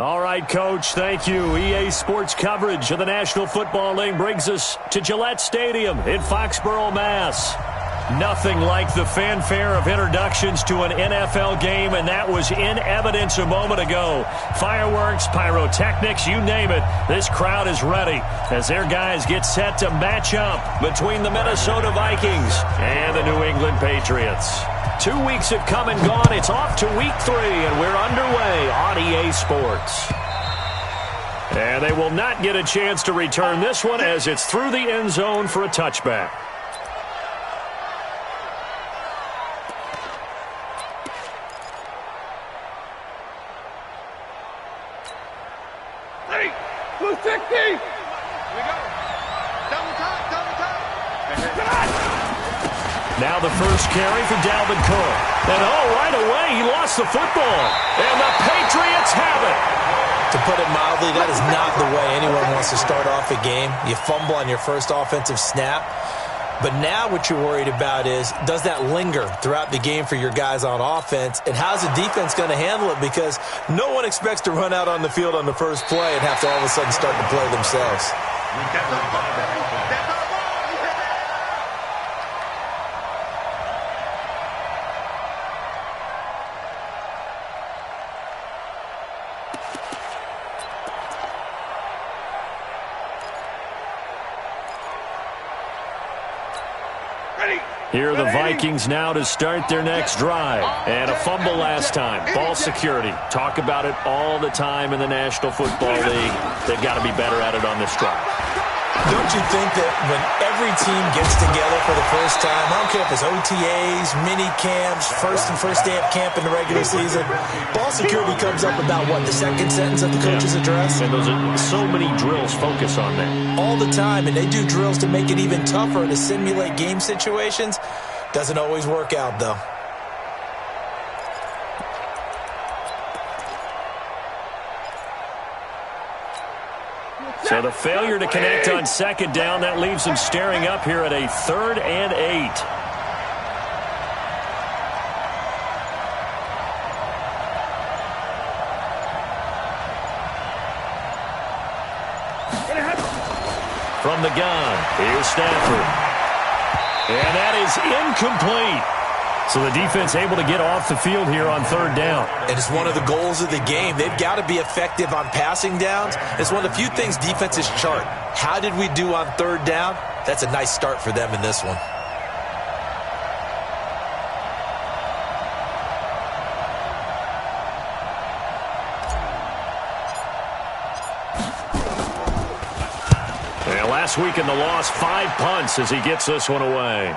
All right, Coach, thank you. EA Sports coverage of the National Football League brings us to Gillette Stadium in Foxborough, Mass. Nothing like the fanfare of introductions to an NFL game, and that was in evidence a moment ago. Fireworks, pyrotechnics, you name it. This crowd is ready as their guys get set to match up between the Minnesota Vikings and the New England Patriots. 2 weeks have come and gone. It's off to week 3, and we're underway on EA Sports. And they will not get a chance to return this one as it's through the end zone for a touchback. Ready? 260! Here we go. Double time, double time. Now the first carry for Dalvin Cook. And right away, he lost the football. And the Patriots have it. To put it mildly, that is not the way anyone wants to start off a game. You fumble on your first offensive snap. But now what you're worried about is, does that linger throughout the game for your guys on offense? And how's the defense going to handle it? Because no one expects to run out on the field on the first play and have to all of a sudden start to play themselves. Here are the Vikings now to start their next drive. And a fumble last time. Ball security. Talk about it all the time in the National Football League. They've got to be better at it on this drive. Don't you think that when every team gets together for the first time, I don't care if it's OTAs, mini camps, first day of camp in the regular season, ball security comes up about, what, the second sentence of the coach's address? And those are so many drills focus on that. All the time, and they do drills to make it even tougher to simulate game situations. Doesn't always work out, though. So the failure to connect on second down, that leaves them staring up here at a 3rd and 8. From the gun, here's Stafford. And that is incomplete. So the defense able to get off the field here on 3rd down. And it's one of the goals of the game. They've got to be effective on passing downs. It's one of the few things defenses chart. How did we do on 3rd down? That's a nice start for them in this one. And last week in the loss, 5 punts as he gets this one away.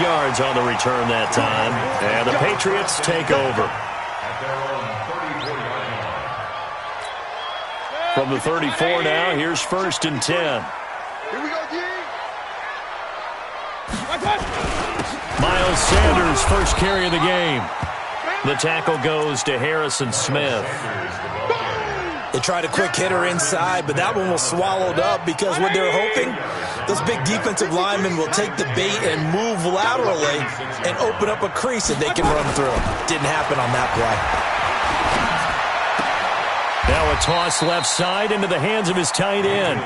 Yards on the return that time, and the Patriots take over. From the 34 now, here's 1st and 10. Here we go, G. Miles Sanders, first carry of the game. The tackle goes to Harrison Smith. They tried a quick hitter inside, but that one was swallowed up because what they're hoping, those big defensive linemen will take the bait and move laterally and open up a crease that they can run through. Didn't happen on that play. Now a toss left side into the hands of his tight end.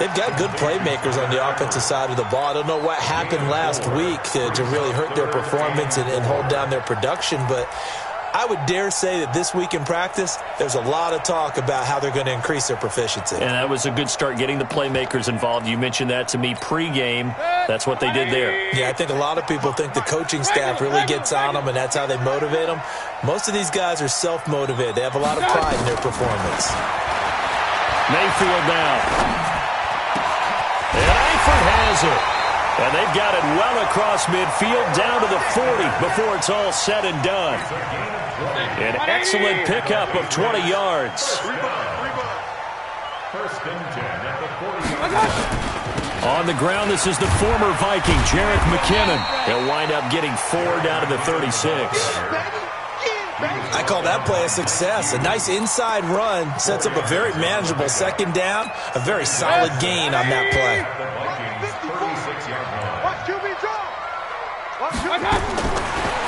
They've got good playmakers on the offensive side of the ball. I don't know what happened last week to really hurt their performance and hold down their production, but I would dare say that this week in practice, there's a lot of talk about how they're going to increase their proficiency. And that was a good start getting the playmakers involved. You mentioned that to me pregame. That's what they did there. Yeah, I think a lot of people think the coaching staff really gets on them, and that's how they motivate them. Most of these guys are self-motivated. They have a lot of pride in their performance. Mayfield now. And Eifert has it. And they've got it well across midfield down to the 40 before it's all said and done. An excellent pickup of 20 yards. On the ground, this is the former Viking, Jerick McKinnon. He'll wind up getting 4 down to the 36. I call that play a success. A nice inside run sets up a very manageable second down. A very solid gain on that play.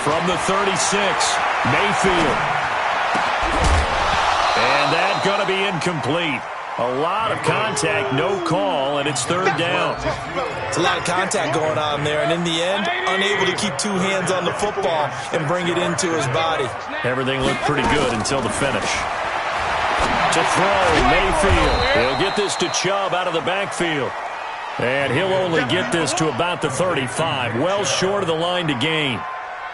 From from the 36. Mayfield. And that's going to be incomplete. A lot of contact, no call, and it's third down. It's a lot of contact going on there, and in the end, unable to keep two hands on the football and bring it into his body. Everything looked pretty good until the finish. To throw, Mayfield. He'll get this to Chubb out of the backfield. And he'll only get this to about the 35, well short of the line to gain.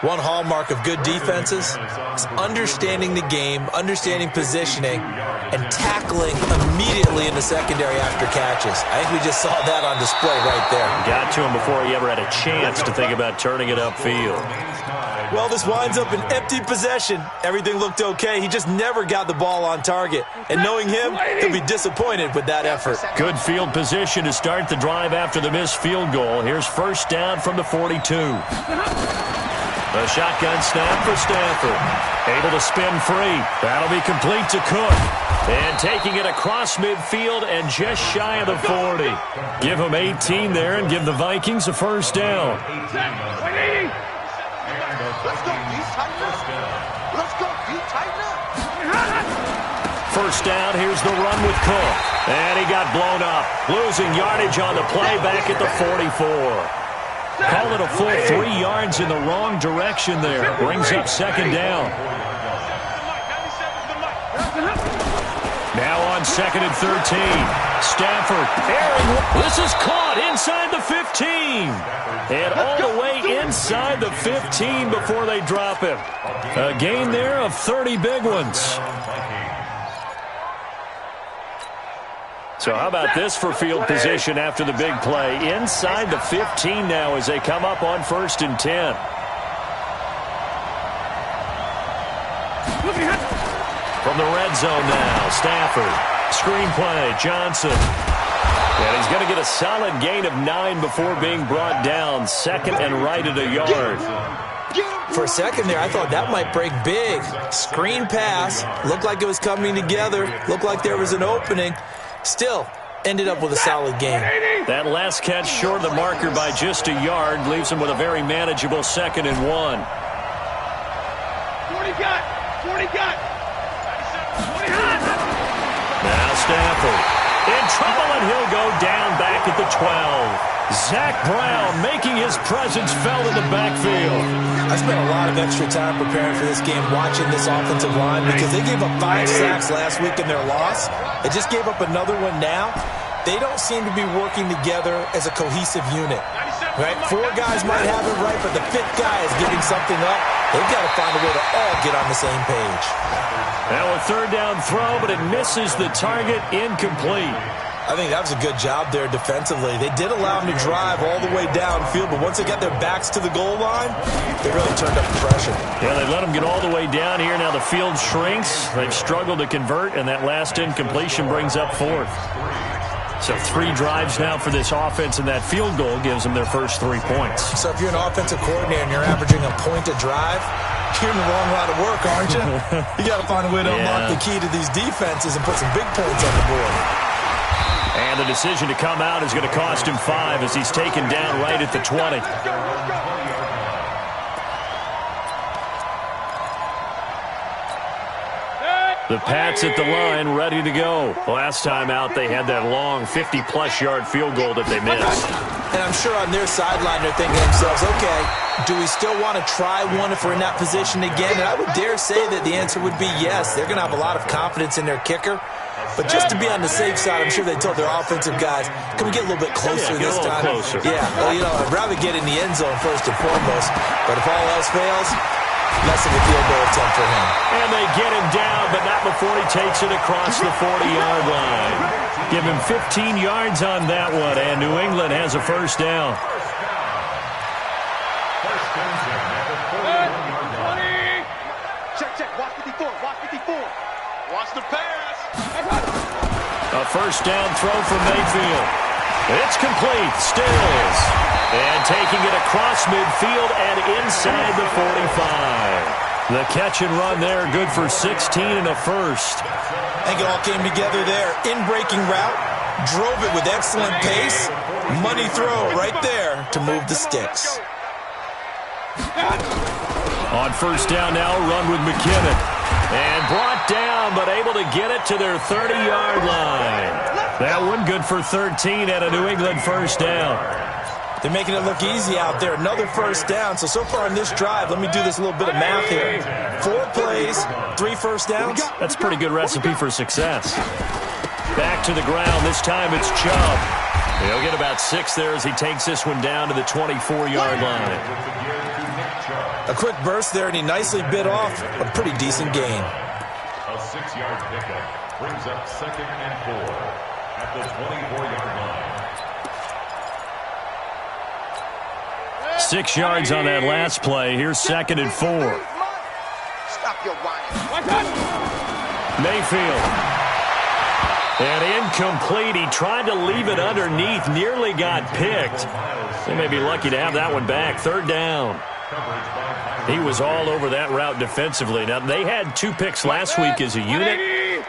One hallmark of good defenses is understanding the game, understanding positioning, and tackling immediately in the secondary after catches. I think we just saw that on display right there. Got to him before he ever had a chance to think about turning it upfield. Well, this winds up an empty possession. Everything looked okay. He just never got the ball on target. And knowing him, he'll be disappointed with that effort. Good field position to start the drive after the missed field goal. Here's first down from the 42. A shotgun snap for Stafford. Able to spin free. That'll be complete to Cook. And taking it across midfield and just shy of the 40. Give him 18 there and give the Vikings a first down. First down, here's the run with Cook. And he got blown up. Losing yardage on the play back at the 44. Call it a full 3 yards in the wrong direction there. Brings up second down. Now on second and 13. Stafford airing. This is caught inside the 15. And all the way inside the 15 before they drop him. A gain there of 30 big ones. So how about this for field position after the big play? Inside the 15 now as they come up on first and 10. From the red zone now, Stafford. Screen play, Johnson. And he's going to get a solid gain of 9 before being brought down. Second and right at a yard. For a second there, I thought that might break big. Screen pass. Looked like it was coming together. Looked like there was an opening. Still, ended up with a solid game. That last catch short of the marker by just a yard leaves him with a very manageable second and 1. 40 got. 40 got. 40 hot. Now Stafford in trouble, and he'll go down back at the 12. Zach Brown making his presence felt in the backfield. I spent a lot of extra time preparing for this game, watching this offensive line, because they gave up 5 sacks last week in their loss. They just gave up another one now. They don't seem to be working together as a cohesive unit. Right? 4 guys might have it right, but the 5th guy is giving something up. They've got to find a way to all get on the same page. Now a third down throw, but it misses the target, incomplete. I think that was a good job there defensively. They did allow them to drive all the way downfield, but once they got their backs to the goal line, they really turned up the pressure. Yeah, they let them get all the way down here. Now the field shrinks. They've struggled to convert, and that last incompletion brings up 4th. So 3 drives now for this offense, and that field goal gives them their first 3 points. So if you're an offensive coordinator and you're averaging a point a drive, you're in the wrong line of work, aren't you? You got to find a way to unlock the key to these defenses and put some big points on the board. And the decision to come out is going to cost him 5 as he's taken down right at the 20. The Pats at the line, ready to go. Last time out, they had that long 50-plus yard field goal that they missed. And I'm sure on their sideline they're thinking to themselves, okay, do we still want to try one if we're in that position again? And I would dare say that the answer would be yes. They're going to have a lot of confidence in their kicker. But just to be on the safe side, I'm sure they told their offensive guys, can we get a little bit closer this time? Closer. Yeah, well, you know, I'd rather get in the end zone first and foremost. But if all else fails, less of a field goal attempt for him. And they get him down, but not before he takes it across the 40-yard line. Give him 15 yards on that one, and New England has a first down. Check. Watch 54. Watch 54. Watch the pass. A first down throw for Mayfield. It's complete. Stills. And taking it across midfield and inside the 45. The catch and run there, good for 16 and a first. I think it all came together there. In-breaking route, drove it with excellent pace. Money throw right there to move the sticks. On first down now, a run with McKinnon. And brought down, but able to get it to their 30-yard line. That one good for 13 at a New England first down. They're making it look easy out there. Another first down. So far on this drive, let me do this little bit of math here. 4 plays, 3 first downs. That's a pretty good recipe for success. Back to the ground. This time it's Chubb. He'll get about 6 there as he takes this one down to the 24-yard line. A quick burst there, and he nicely bit off a pretty decent gain. A 6-yard pickup brings up 2nd and 4 at the 24-yard line. 6 yards on that last play. Here's 2nd and 4. Stop your whining. Mayfield. And incomplete. He tried to leave it underneath. Nearly got picked. They may be lucky to have that one back. 3rd down. He was all over that route defensively. Now, they had 2 picks last week as a unit.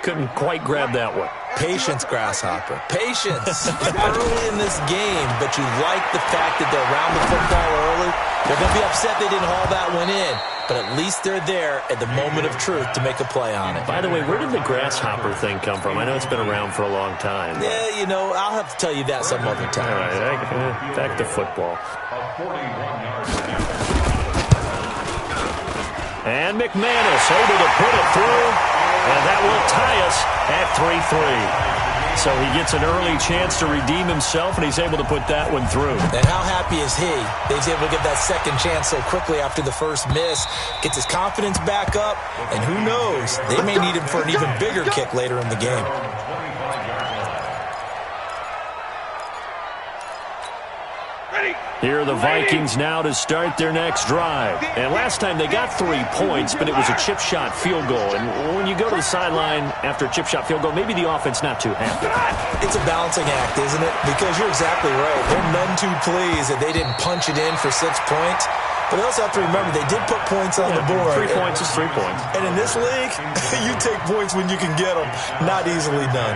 Couldn't quite grab that one. Patience, Grasshopper. Patience. Early in this game, but you like the fact that they're around the football early. They're going to be upset they didn't haul that one in, but at least they're there at the moment of truth to make a play on it. By the way, where did the Grasshopper thing come from? I know it's been around for a long time. Yeah, you know, I'll have to tell you that some other time. All right, back to football. And McManus able to put it through, and that will tie us at 3-3. So he gets an early chance to redeem himself, and he's able to put that one through. And how happy is he that he's able to get that second chance so quickly after the first miss, gets his confidence back up, and who knows, they may need him for an even bigger kick later in the game. Here are the Vikings now to start their next drive. And last time they got 3 points, but it was a chip shot field goal. And when you go to the sideline after a chip shot field goal, maybe the offense not too happy. It's a balancing act, isn't it? Because you're exactly right. They're none too pleased that they didn't punch it in for 6 points. But they also have to remember they did put points on the board. 3 points is 3 points. And in this league, you take points when you can get them. Not easily done.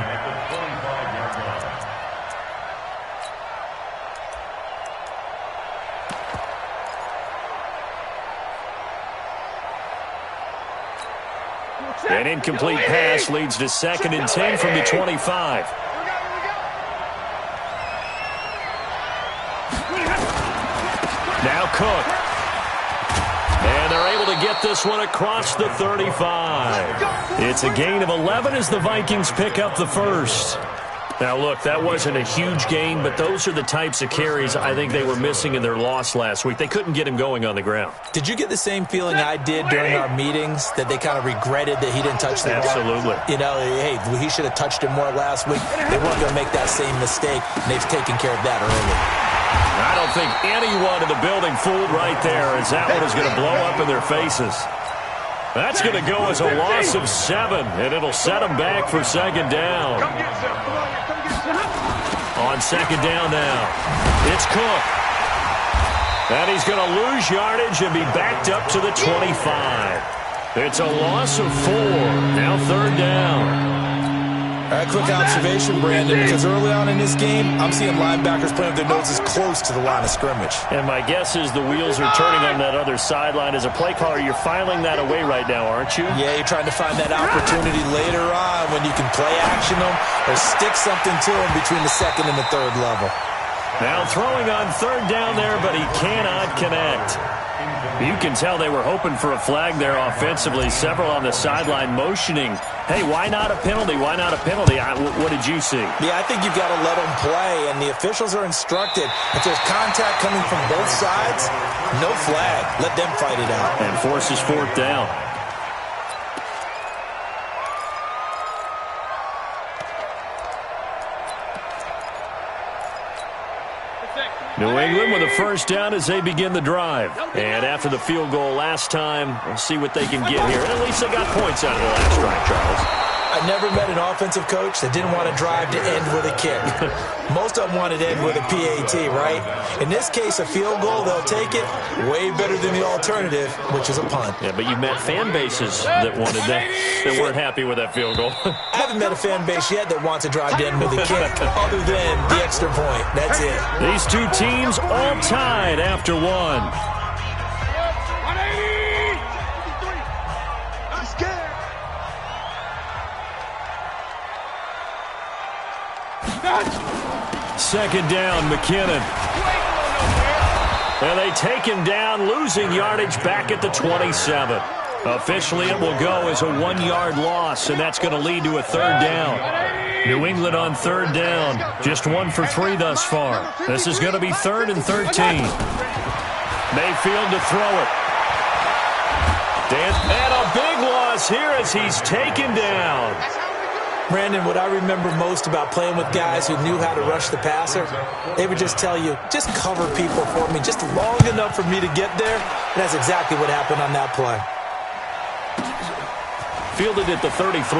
An incomplete pass leads to 2nd and 10 from the 25. Now Cook. And they're able to get this one across the 35. It's a gain of 11 as the Vikings pick up the first. Now, look, that wasn't a huge gain, but those are the types of carries I think they were missing in their loss last week. They couldn't get him going on the ground. Did you get the same feeling I did during our meetings, that they kind of regretted that he didn't touch the ball? Absolutely. You know, hey, he should have touched it more last week. They weren't going to make that same mistake, and they've taken care of that early. I don't think anyone in the building fooled right there, as that one is going to blow up in their faces. That's going to go as a loss of 7, and it'll set them back for 2nd down. On 2nd down now, it's Cook. And he's going to lose yardage and be backed up to the 25. It's a loss of 4. Now 3rd down. All right, quick observation, Brandon, because early on in this game, I'm seeing linebackers playing with their noses close to the line of scrimmage. And my guess is the wheels are turning on that other sideline. As a play caller, you're filing that away right now, aren't you? Yeah, you're trying to find that opportunity later on when you can play action them or stick something to them between the 2nd and the 3rd level. Now throwing on 3rd down there, but he cannot connect. You can tell they were hoping for a flag there offensively. Several on the sideline motioning. Hey, why not a penalty? Why not a penalty? What did you see? Yeah, I think you've got to let them play, and the officials are instructed. If there's contact coming from both sides, no flag. Let them fight it out. And forces 4th down. New England with a first down as they begin the drive. And after the field goal last time, we'll see what they can get here. And at least they got points out of the last drive, Charles. I never met an offensive coach that didn't want to drive to end with a kick. Most of them wanted to end with a PAT, right? In this case, a field goal, they'll take it. Way better than the alternative, which is a punt. Yeah, but you've met fan bases that wanted that weren't happy with that field goal. I haven't met a fan base yet that wants to drive to end with a kick, other than the extra point. That's it. These two teams all tied after 1. Second down, McKinnon. And they take him down, losing yardage back at the 27. Officially, it will go as a 1-yard loss, and that's going to lead to a third down. New England on third down, just 1 for 3 thus far. This is going to be 3rd and 13. Mayfield to throw it. And a big loss here as he's taken down. Brandon, what I remember most about playing with guys who knew how to rush the passer, they would just tell you, just cover people for me, just long enough for me to get there. And that's exactly what happened on that play. Fielded at the 33.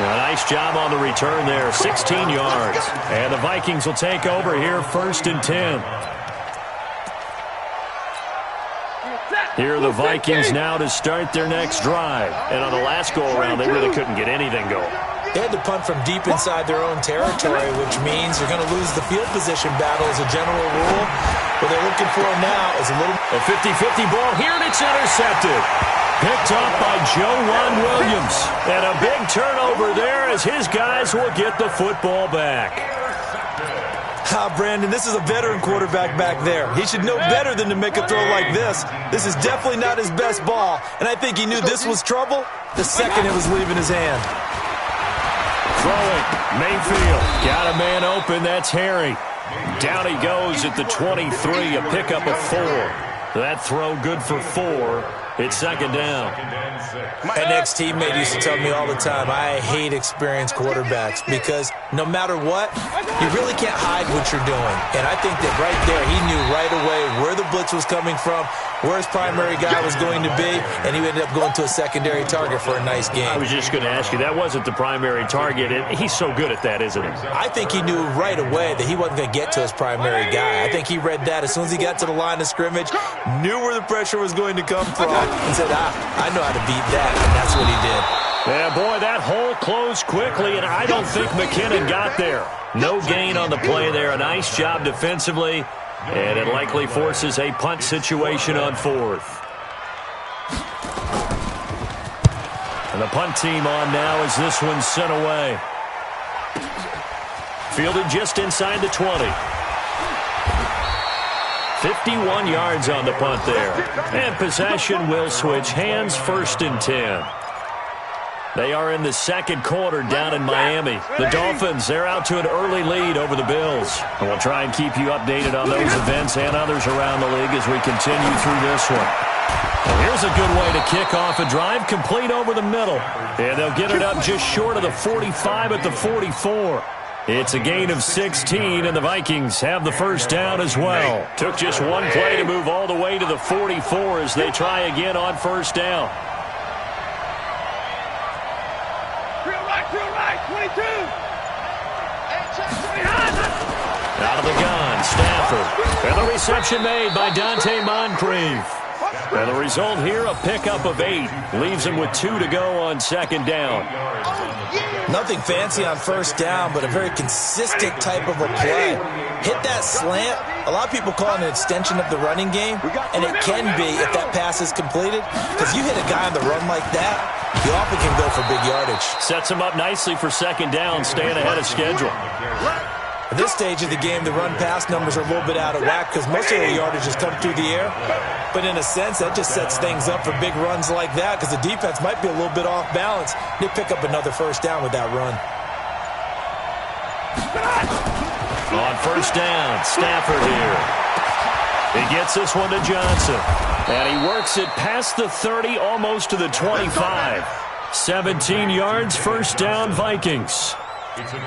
A nice job on the return there, 16 yards. And the Vikings will take over here, 1st and 10. Here are the Vikings now to start their next drive. And on the last go-around, they really couldn't get anything going. They had to punt from deep inside their own territory, which means you're going to lose the field position battle as a general rule. What they're looking for now is a 50-50 ball here, and it's intercepted. Picked up by Joe Williams. And a big turnover there as his guys will get the football back. Brandon, this is a veteran quarterback back there. He should know better than to make a throw like this. This is definitely not his best ball, and I think he knew this was trouble the second it was leaving his hand. Throwing, Mayfield. Got a man open, that's Harry. Down he goes at the 23, a pickup of 4. That throw good for 4. It's second down. An ex-teammate used to tell me all the time, I hate experienced quarterbacks because no matter what, you really can't hide what you're doing. And I think that right there, he knew right away where the blitz was coming from, where his primary guy was going to be, and he ended up going to a secondary target for a nice game. I was just going to ask you, that wasn't the primary target. He's so good at that, isn't he? I think he knew right away that he wasn't going to get to his primary guy. I think he read that as soon as he got to the line of scrimmage, knew where the pressure was going to come from, and said, I know how to beat that, and that's what he did. Yeah, boy, that hole closed quickly, and I don't think McKinnon got there. No gain on the play there. A nice job defensively, and it likely forces a punt situation on 4th. And the punt team on now as this one's sent away. Fielded just inside the 20. 51 yards on the punt there. And possession will switch hands, 1st and 10. They are in the second quarter down in Miami. The Dolphins, they're out to an early lead over the Bills. And we'll try and keep you updated on those events and others around the league as we continue through this one. Well, here's a good way to kick off a drive, complete over the middle. And they'll get it up just short of the 45 at the 44. It's a gain of 16, and the Vikings have the first down as well. Took just one play to move all the way to the 44 as they try again on first down. Out of the gun, Stafford. And the reception made by Dante Moncrief. And the result here, a pickup of 8. Leaves him with 2 to go on second down. Nothing fancy on first down, but a very consistent type of a play. Hit that slant. A lot of people call it an extension of the running game, and it can be if that pass is completed, because you hit a guy on the run like that, you often can go for big yardage. Sets him up nicely for second down, staying ahead of schedule. At this stage of the game, the run-pass numbers are a little bit out of whack because most of the yardage has come through the air. But in a sense, that just sets things up for big runs like that because the defense might be a little bit off balance. They pick up another first down with that run. On first down, Stafford here. He gets this one to Johnson. And he works it past the 30, almost to the 25. 17 yards, first down, Vikings.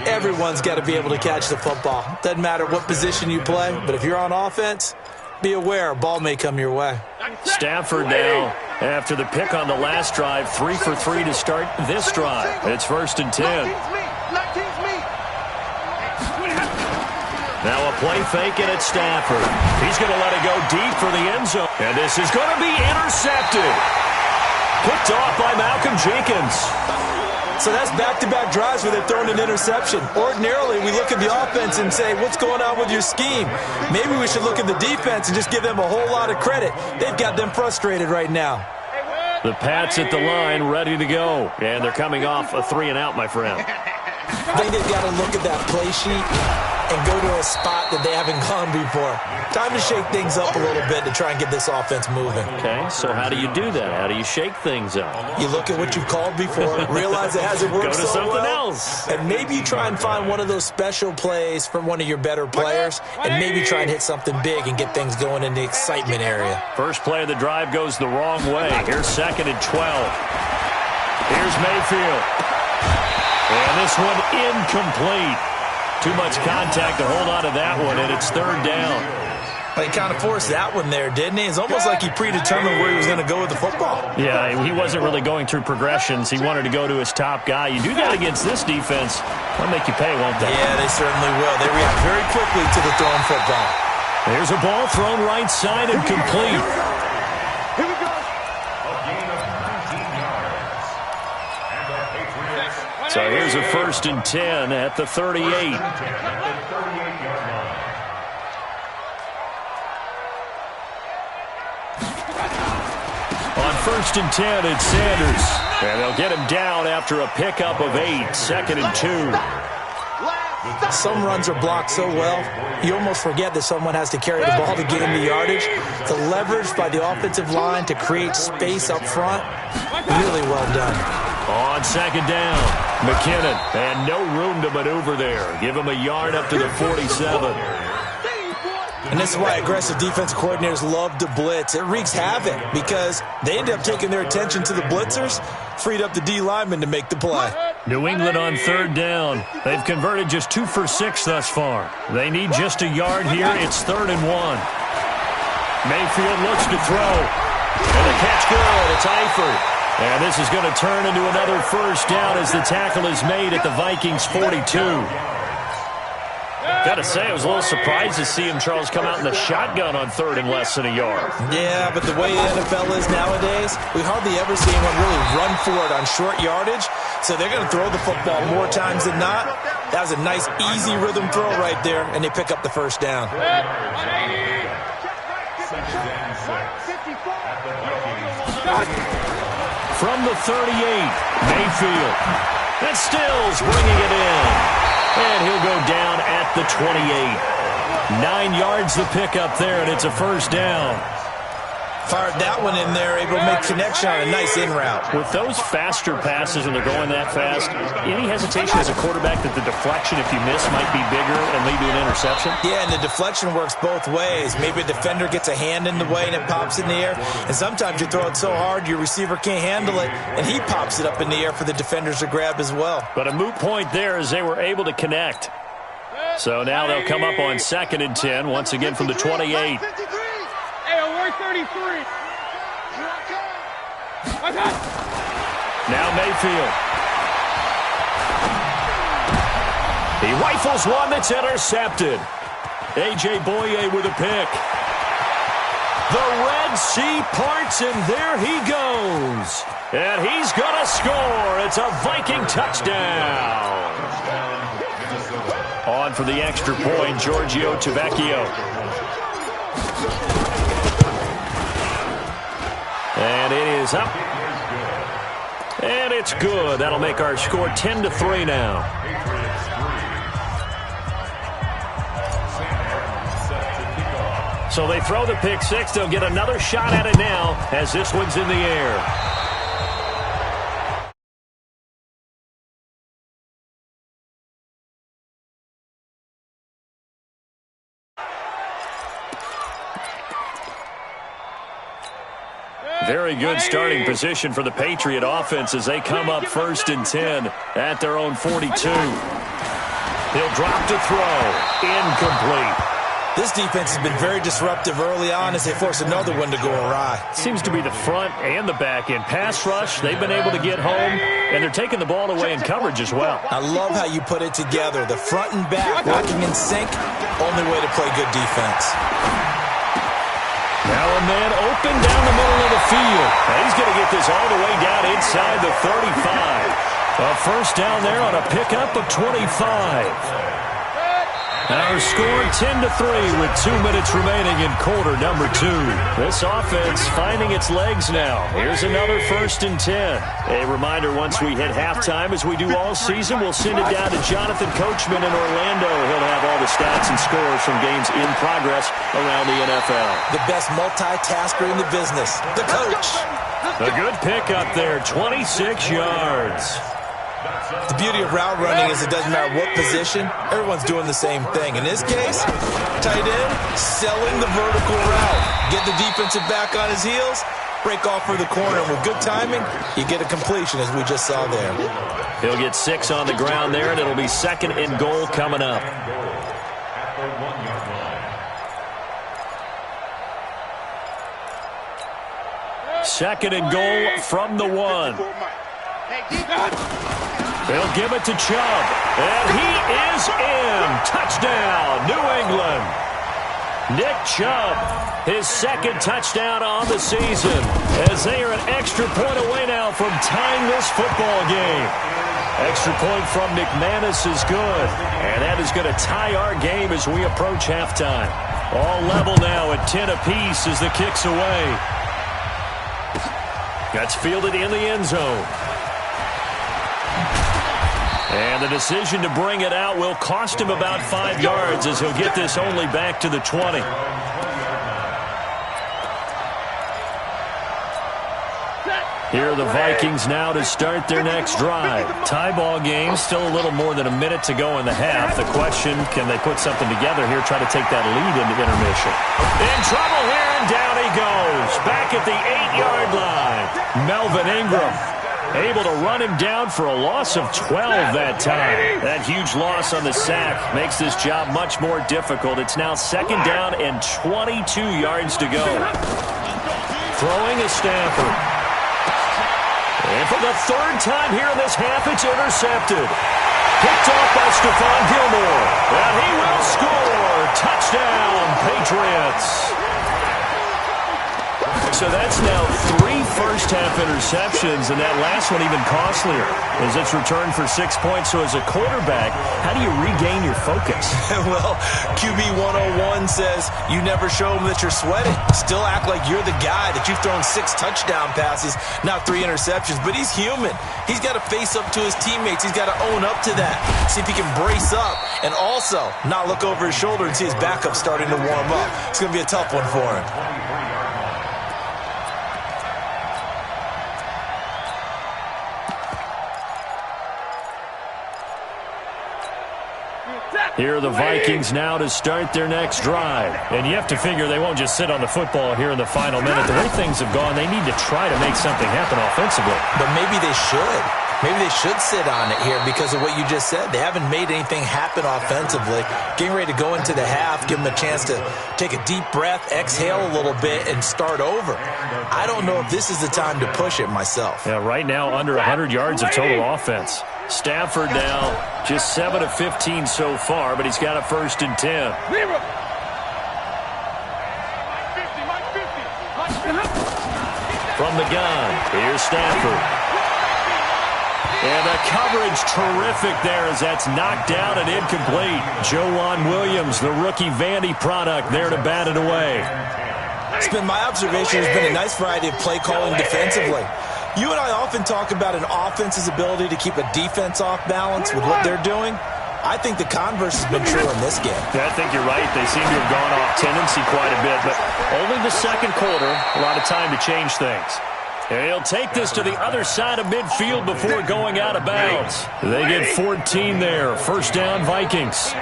Everyone's got to be able to catch the football. Doesn't matter what position you play, but if you're on offense, be aware a ball may come your way. Stafford now, after the pick on the last drive, 3 for 3 to start this drive. It's 1st and 10. Now a play fake, and it's Stafford. He's going to let it go deep for the end zone. And this is going to be intercepted. Picked off by Malcolm Jenkins. So that's back-to-back drives where they're throwing an interception. Ordinarily, we look at the offense and say, what's going on with your scheme? Maybe we should look at the defense and just give them a whole lot of credit. They've got them frustrated right now. The Pats at the line, ready to go. And they're coming off a 3-and-out, my friend. I think they've got to look at that play sheet and go to a spot that they haven't gone before. Time to shake things up a little bit to try and get this offense moving. Okay, so how do you do that? How do you shake things up? You look at what you've called before, realize it hasn't worked Go to so something well, else. and maybe you try and find one of those special plays from one of your better players, and maybe try and hit something big and get things going in the excitement area. First play of the drive goes the wrong way. Here's 2nd and 12. Here's Mayfield. And this one incomplete. Too much contact to hold on to that one, and it's 3rd down. He kind of forced that one there, didn't he? It's almost like he predetermined where he was going to go with the football. Yeah, he wasn't really going through progressions. He wanted to go to his top guy. You do that against this defense, they'll make you pay, won't they? Yeah, they certainly will. They react very quickly to the thrown football. There's a ball thrown right side and complete. Here we go. A gain of 19 yards. And the Patriots. So here's a 1st and 10 at the 38. At the 38-yard line. On 1st and 10, it's Sanders. And they'll get him down after a pickup of 8, 2nd and 2. Some runs are blocked so well, you almost forget that someone has to carry the ball to gain the yardage. The leverage by the offensive line to create space up front, really well done. On 2nd down, McKinnon. And no room to maneuver there. Give him a yard up to the 47. And this is why aggressive defense coordinators love to blitz. It wreaks havoc because they end up taking their attention to the blitzers, freed up the D lineman to make the play. New England on 3rd down. They've converted just 2 for 6 thus far. They need just a yard here. It's 3rd and 1. Mayfield looks to throw. And the catch good. It's Eifert. And this is going to turn into another 1st down as the tackle is made at the Vikings' 42. Got to say, I was a little surprised to see him, Charles, come out in the shotgun on 3rd and less than a yard. Yeah, but the way the NFL is nowadays, we hardly ever see anyone really run for it on short yardage. So they're going to throw the football more times than not. That was a nice, easy rhythm throw right there, and they pick up the 1st down. From the 38, Mayfield. And Stills bringing it in. And he'll go down at the 28. 9 yards the pickup there, and it's a 1st down. Fired that one in there, able to make connection on a nice in route. With those faster passes when they're going that fast, any hesitation as a quarterback that the deflection, if you miss, might be bigger and lead to an interception? Yeah, and the deflection works both ways. Maybe a defender gets a hand in the way and it pops in the air. And sometimes you throw it so hard your receiver can't handle it, and he pops it up in the air for the defenders to grab as well. But a moot point there as they were able to connect. So now they'll come up on 2nd and 10, once again from the 28. Hey, 33. Now Mayfield. He rifles one that's intercepted. A.J. Boye with a pick. The Red Sea parts, and there he goes. And he's going to score. It's a Viking touchdown. On for the extra point, Giorgio Tavecchio. And it is up. And it's good. That'll make our score 10-3 now. So they throw the pick six. They'll get another shot at it now as this one's in the air. Very good starting position for the Patriot offense as they come up 1st and 10 at their own 42. He'll drop to throw. Incomplete. This defense has been very disruptive early on as they force another one to go awry. Seems to be the front and the back end. Pass rush, they've been able to get home, and they're taking the ball away in coverage as well. I love how you put it together. The front and back working in sync, only way to play good defense. Now a man open down the middle of the field. And he's going to get this all the way down inside the 35. A 1st down there on a pickup of 25. Our score 10-3 with 2 minutes remaining in quarter number 2. This offense finding its legs now. Here's another 1st and 10. A reminder, once we hit halftime, as we do all season, we'll send it down to Jonathan Coachman in Orlando. He'll have all the stats and scores from games in progress around the NFL. The best multitasker in the business, the coach. A good pick up there, 26 yards. The beauty of route running is it doesn't matter what position, everyone's doing the same thing. In this case, tight end, selling the vertical route. Get the defensive back on his heels, break off for the corner. And with good timing, you get a completion, as we just saw there. He'll get 6 on the ground there, and it'll be 2nd and goal coming up. Second and goal from the 1. They'll give it to Chubb, and he is in. Touchdown, New England. Nick Chubb, his 2nd touchdown on the season, as they are an extra point away now from tying this football game. Extra point from McManus is good, and that is going to tie our game as we approach halftime. All level now at 10 apiece as the kick's away. That's fielded in the end zone. And the decision to bring it out will cost him about 5 yards as he'll get this only back to the 20. Here are the Vikings now to start their next drive. Tie ball game, still a little more than a minute to go in the half. The question, can they put something together here, try to take that lead into intermission? In trouble here, and down he goes. Back at the 8-yard line. Melvin Ingram able to run him down for a loss of 12 that time. That huge loss on the sack makes this job much more difficult. It's now 2nd down and 22 yards to go. Throwing is Stafford. And for the 3rd time here in this half, it's intercepted. Picked off by Stephon Gilmore. And he will score. Touchdown, Patriots. So that's now 3 first-half interceptions, and that last one even costlier as it's returned for 6 points. So as a quarterback, how do you regain your focus? Well, QB 101 says you never show them that you're sweating. Still act like you're the guy, that you've thrown 6 touchdown passes, not 3 interceptions. But he's human. He's got to face up to his teammates. He's got to own up to that. See if he can brace up and also not look over his shoulder and see his backup starting to warm up. It's going to be a tough one for him. Here are the Vikings now to start their next drive. And you have to figure they won't just sit on the football here in the final minute. The way things have gone, they need to try to make something happen offensively. But maybe they should. Maybe they should sit on it here because of what you just said. They haven't made anything happen offensively. Getting ready to go into the half, give them a chance to take a deep breath, exhale a little bit, and start over. I don't know if this is the time to push it myself. Yeah, right now under 100 yards of total offense. Stafford now just 7 of 15 so far, but he's got a 1st and 10. From the gun, here's Stafford. And the coverage terrific there as that's knocked down and incomplete. Joejuan Williams, the rookie Vandy product, there to bat it away. It's been my observation. There's been a nice variety of play calling defensively. You and I often talk about an offense's ability to keep a defense off balance with what they're doing. I think the converse has been true in this game. Yeah, I think you're right. They seem to have gone off tendency quite a bit, but only the 2nd quarter, a lot of time to change things. And he'll take this to the other side of midfield before going out of bounds. They get 14 there. 1st down, Vikings.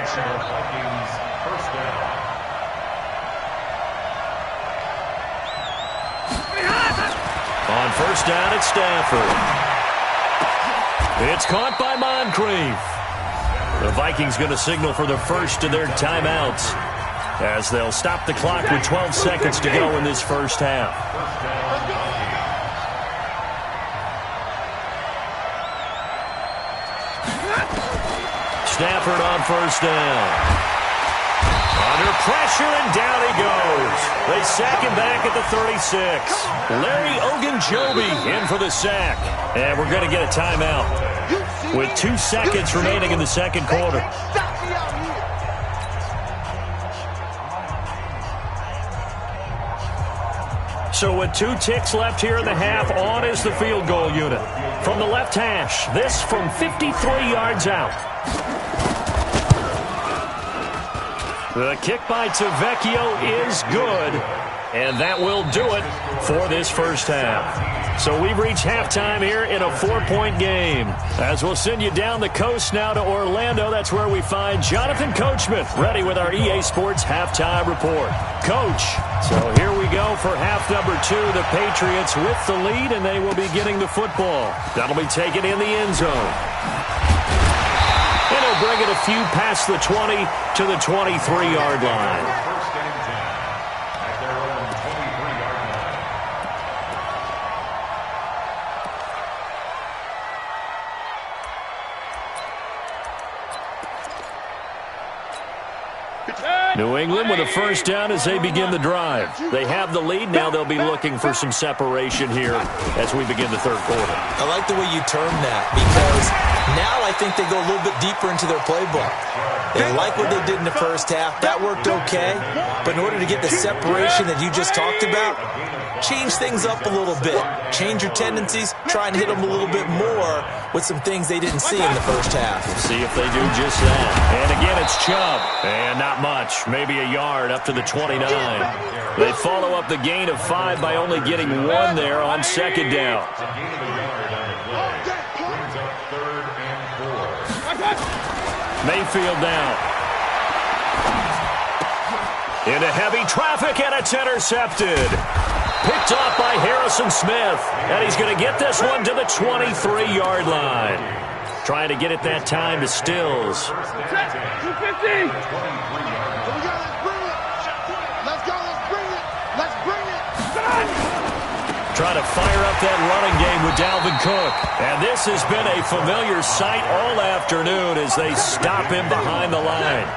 On 1st down, it's Stafford. It's caught by Moncrief. The Vikings going to signal for the first of their timeouts as they'll stop the clock with 12 seconds to go in this 1st half. Stafford on 1st down. Under pressure, and down he goes. They sack him back at the 36. Larry Ogunjobi in for the sack. And we're going to get a timeout with 2 seconds remaining in the 2nd quarter. So with 2 ticks left here in the half, on is the field goal unit. From the left hash, this from 53 yards out. The kick by TheChapFam's is good, and that will do it for this first half. So we've reached halftime here in a 4-point game. As we'll send you down the coast now to Orlando, that's where we find Jonathan Coachman, ready with our EA Sports halftime report. Coach, so here we go for half number 2. The Patriots with the lead, and they will be getting the football. That'll be taken in the end zone. And he'll bring it a few past the 20 to the 23-yard line. New England with a first down as they begin the drive. They have the lead. Now they'll be looking for some separation here as we begin the third quarter. I like the way you term that, because now I think they go a little bit deeper into their playbook. They like what they did in the first half. That worked okay. But in order to get the separation that you just talked about, change things up a little bit. Change your tendencies. Try and hit them a little bit more with some things they didn't see in the first half. We'll see if they do just that. And again, it's Chubb. And not much. Maybe a yard up to the 29. They follow up the gain of 5 by only getting 1 there on second down. Mayfield down. Into heavy traffic, and it's intercepted. Picked off by Harrison Smith. And he's going to get this one to the 23-yard line. Trying to get it that time to Stills. 250. Trying to fire up that running game with Dalvin Cook. And this has been a familiar sight all afternoon as they stop him behind the line.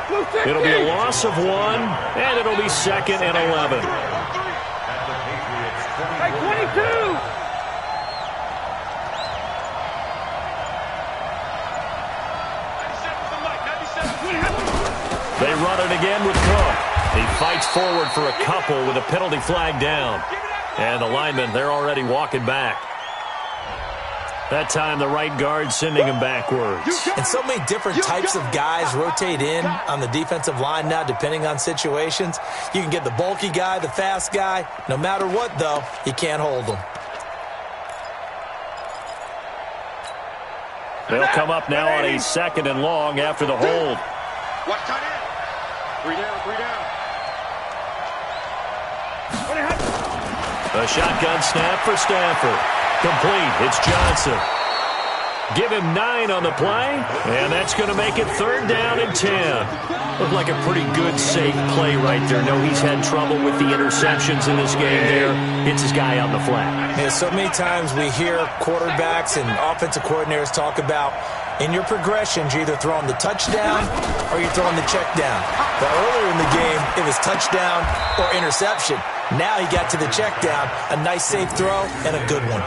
It'll be a loss of 1, and it'll be 2nd and 11. Hey, 22. They run it again with Cook. He fights forward for a couple with a penalty flag down. And the linemen, they're already walking back. That time, the right guard sending him backwards. And so many different types of guys rotate in on the defensive line now, depending on situations. You can get the bulky guy, the fast guy. No matter what, though, you can't hold them. They'll come up now on a 2nd and long after the hold. Watch tight end. 3 down, 3 down. A shotgun snap for Stafford. Complete. It's Johnson. Give him 9 on the play, and that's going to make it 3rd down and 10. Looked like a pretty good, safe play right there. No, he's had trouble with the interceptions in this game there. Hits his guy out in the flat. Yeah, so many times we hear quarterbacks and offensive coordinators talk about in your progressions, you're either throwing the touchdown or you're throwing the check down. But earlier in the game, it was touchdown or interception. Now he got to the check down, a nice safe throw, and a good one.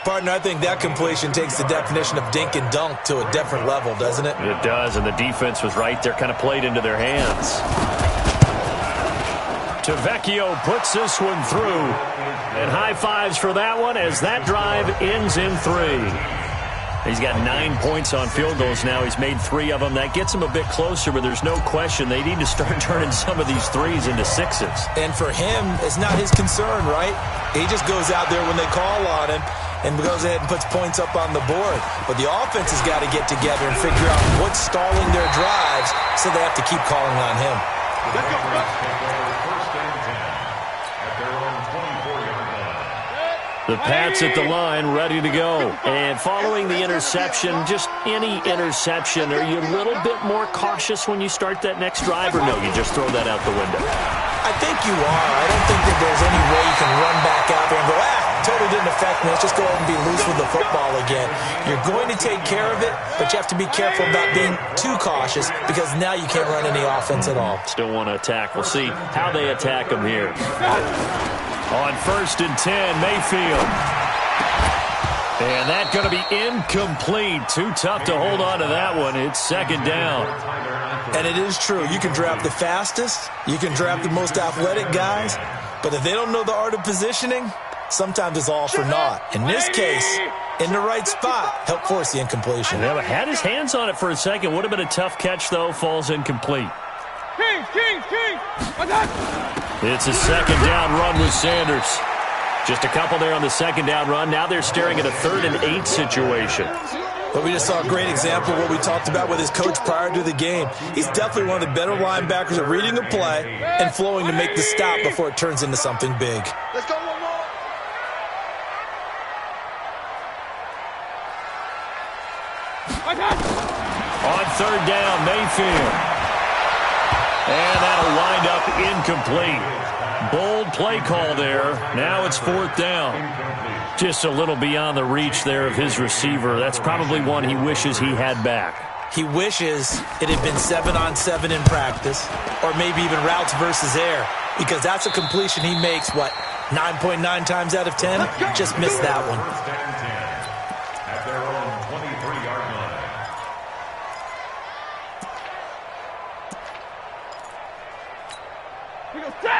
Partner, I think that completion takes the definition of dink and dunk to a different level, doesn't it? It does, and the defense was right there, kind of played into their hands. TheChapFam puts this one through, and high fives for that one as that drive ends in 3. He's got 9 points on field goals now. He's made 3 of them. That gets him a bit closer, but there's no question they need to start turning some of these 3s into 6s. And for him, it's not his concern, right? He just goes out there when they call on him and goes ahead and puts points up on the board. But the offense has got to get together and figure out what's stalling their drives, so they have to keep calling on him. The Pats at the line, ready to go. And following the interception, just any interception, are you a little bit more cautious when you start that next drive, or no, you just throw that out the window? I think you are. I don't think that there's any way you can run back out there and go, totally didn't affect me. Let's just go ahead and be loose with the football again. You're going to take care of it, but you have to be careful about being too cautious, because now you can't run any offense at all. Still want to attack. We'll see how they attack them here. On 1st and 10, Mayfield. And that's going to be incomplete. Too tough to hold on to that one. It's 2nd down. And it is true. You can draft the fastest. You can draft the most athletic guys. But if they don't know the art of positioning, sometimes it's all for naught. In this case, in the right spot, helped force the incompletion. Yeah, but had his hands on it for a second. Would have been a tough catch, though. Falls incomplete. King. It's a second down run with Sanders. Just a couple there on the second down run. Now they're staring at a 3rd and 8 situation. But we just saw a great example of what we talked about with his coach prior to the game. He's definitely one of the better linebackers at reading a play and flowing to make the stop before it turns into something big. Let's go one more. On 3rd down, Mayfield. And that'll wind up incomplete. Bold play call there. Now it's 4th down. Just a little beyond the reach there of his receiver. That's probably one he wishes he had back. He wishes it had been 7-on-7 in practice, or maybe even routes versus air, because that's a completion he makes, 9.9 times out of 10? Just missed that one. At their own 23-yard line.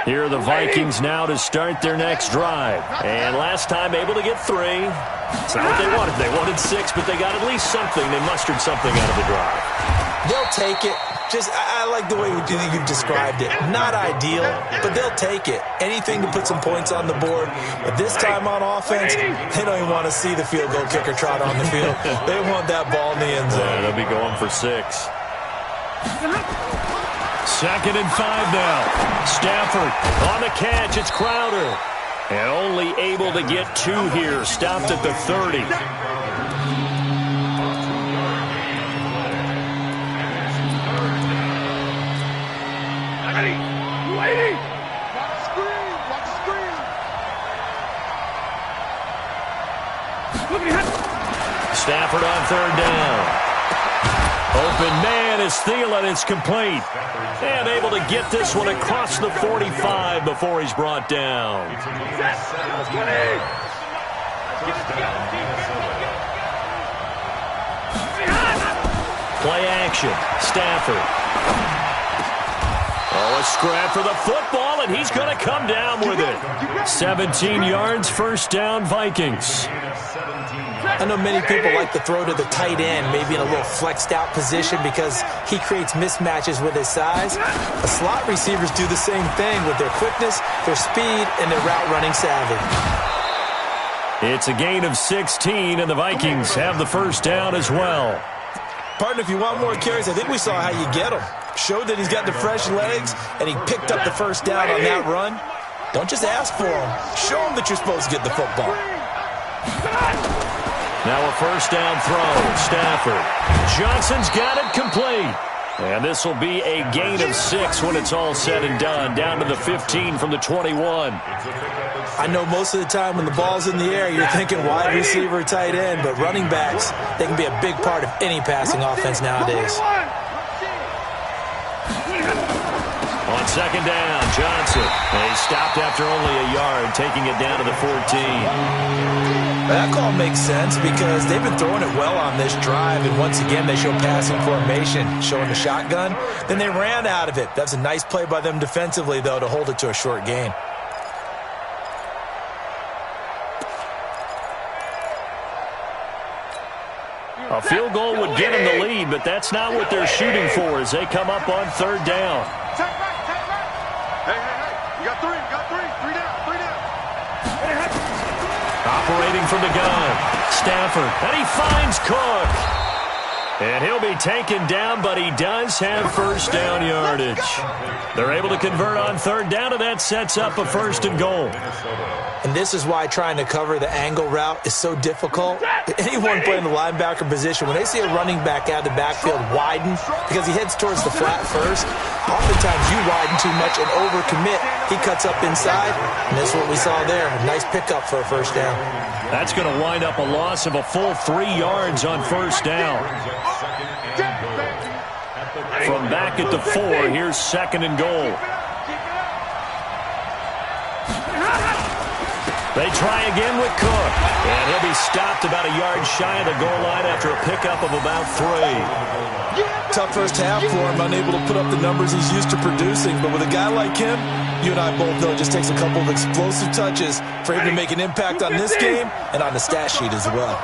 Here are the Vikings now to start their next drive. And last time able to get 3. It's not what they wanted. They wanted 6, but they got at least something. They mustered something out of the drive. They'll take it. I like the way you described it. Not ideal, but they'll take it. Anything to put some points on the board. But this time on offense, they don't even want to see the field goal kicker trot on the field. They want that ball in the end zone. Yeah, they'll be going for 6. 2nd and 5 now. Stafford on the catch. It's Crowder. And only able to get 2 here. Stopped at the 30. Lady. Watch the screen. Stafford on 3rd down. Open man is Thielen. It's complete. And able to get this one across the 45 before he's brought down. Play action. Stafford. Oh, a scrap for the football, and he's going to come down with it. 17 yards, 1st down, Vikings. I know many people like to throw to the tight end, maybe in a little flexed out position because he creates mismatches with his size. The slot receivers do the same thing with their quickness, their speed, and their route running savvy. It's a gain of 16, and the Vikings have the 1st down as well. Partner, if you want more carries, I think we saw how you get them. Showed that he's got the fresh legs, and he picked up the 1st down on that run. Don't just ask for him. Show him that you're supposed to get the football. Now a 1st down throw. Stafford. Johnson's got it complete. And this will be a gain of 6 when it's all said and done. Down to the 15 from the 21. I know most of the time when the ball's in the air, you're thinking wide receiver, tight end, but running backs, they can be a big part of any passing offense nowadays. On 2nd down, Johnson. And he stopped after only a yard, taking it down to the 14. That call makes sense because they've been throwing it well on this drive, and once again they show passing formation, showing the shotgun. Then they ran out of it. That's a nice play by them defensively, though, to hold it to a short gain. A field goal would give them the lead, but that's not what they're shooting for as they come up on 3rd down. Take back. Hey. You got 3 down. Operating from the gun, Stafford, and he finds Cook. And he'll be taken down, but he does have 1st down yardage. They're able to convert on 3rd down, and that sets up a 1st and goal. And this is why trying to cover the angle route is so difficult. Anyone playing the linebacker position, when they see a running back out of the backfield widen because he heads towards the flat first, oftentimes you widen too much and overcommit. He cuts up inside, and that's what we saw there. A nice pickup for a 1st down. That's going to wind up a loss of a full 3 yards on 1st down. From back at the 4, here's 2nd and goal. They try again with Cook. And he'll be stopped about a yard shy of the goal line after a pickup of about 3. Tough first half for him, unable to put up the numbers he's used to producing. But with a guy like him, you and I both know it just takes a couple of explosive touches for him to make an impact on this game and on the stat sheet as well.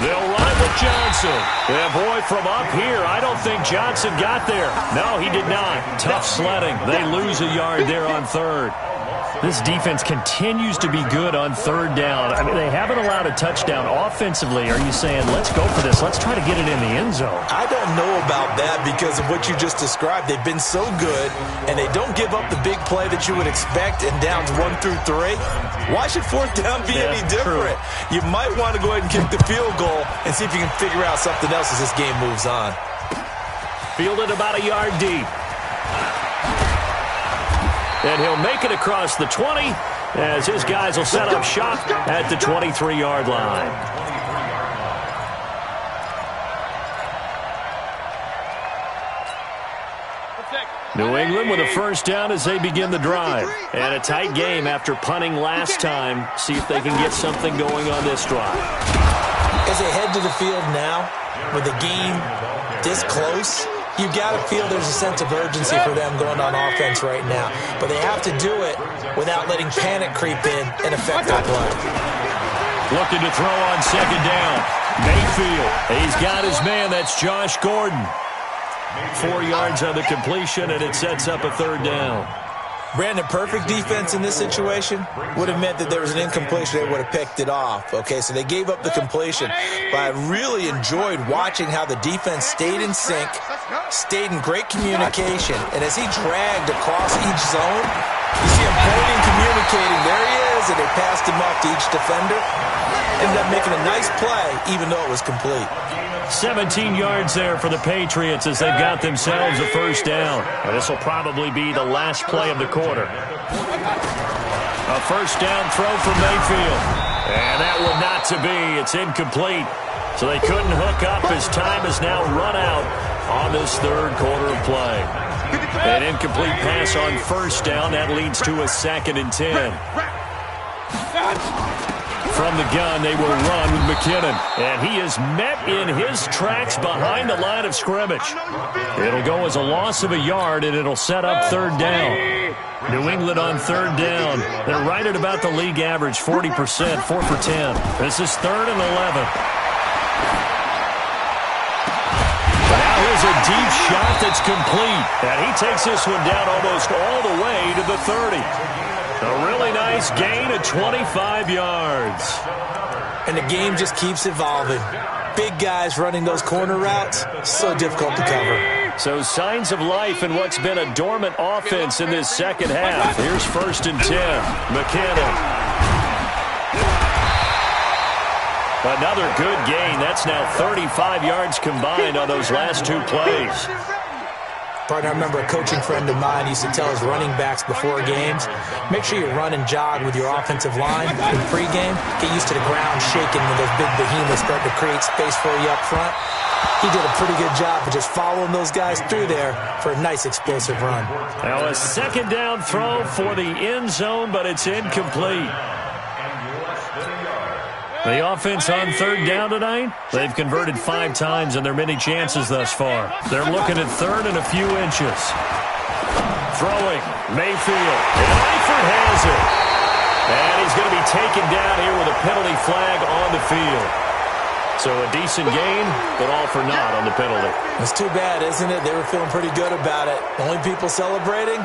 They'll run it with Johnson. Yeah, boy, from up here, I don't think Johnson got there. No, he did not. Tough sledding. They lose a yard there on third. This defense continues to be good on third down. I mean, they haven't allowed a touchdown offensively. Are you saying, let's go for this? Let's try to get it in the end zone. I don't know about that because of what you just described. They've been so good, and they don't give up the big play that you would expect in downs 1 through 3. Why should fourth down be any different? True. You might want to go ahead and kick the field goal and see if you can figure out something else as this game moves on. Fielded about a yard deep. And he'll make it across the 20 as his guys will set up shop at the 23-yard line. New England with a first down as they begin the drive. And a tight game after punting last time. See if they can get something going on this drive. As they head to the field now, with the game this close, you've got to feel there's a sense of urgency for them going on offense right now. But they have to do it without letting panic creep in and affect their play. Looking to throw on second down. Mayfield. He's got his man. That's Josh Gordon. 4 yards on the completion, and it sets up a third down. Brandon, perfect defense in this situation would have meant that there was an incompletion. They would have picked it off. Okay, so they gave up the completion. But I really enjoyed watching how the defense stayed in sync, stayed in great communication, and as he dragged across each zone, you see him pointing, communicating. There he is, and they passed him off to each defender. Ended up making a nice play, even though it was complete. 17 yards there for the Patriots as they've got themselves a first down. And this will probably be the last play of the quarter. A first down throw for Mayfield. And that one not to be. It's incomplete. So they couldn't hook up as time has now run out on this third quarter of play. An incomplete pass on first down. That leads to a 2nd and 10. From the gun, they will run with McKinnon. And he is met in his tracks behind the line of scrimmage. It'll go as a loss of a yard, and it'll set up third down. New England on third down. They're right at about the league average, 40%, 4 for 10. This is 3rd and 11. Now here's a deep shot that's complete. And he takes this one down almost all the way to the 30. A really nice gain of 25 yards. And the game just keeps evolving. Big guys running those corner routes, so difficult to cover. So signs of life in what's been a dormant offense in this second half. Here's 1st and 10. McKinnon. Another good gain. That's now 35 yards combined on those last 2 plays. Partner, I remember a coaching friend of mine used to tell his running backs before games, make sure you run and jog with your offensive line in pregame. Get used to the ground shaking when those big behemoths start to create space for you up front. He did a pretty good job of just following those guys through there for a nice explosive run. Now a 2nd down throw for the end zone, but it's incomplete. The offense on third down tonight, they've converted 5 times in their many chances thus far. They're looking at 3rd and a few inches. Throwing, Mayfield, and Eifert has it. And he's going to be taken down here with a penalty flag on the field. So a decent gain, but all for naught on the penalty. It's too bad, isn't it? They were feeling pretty good about it. The only people celebrating,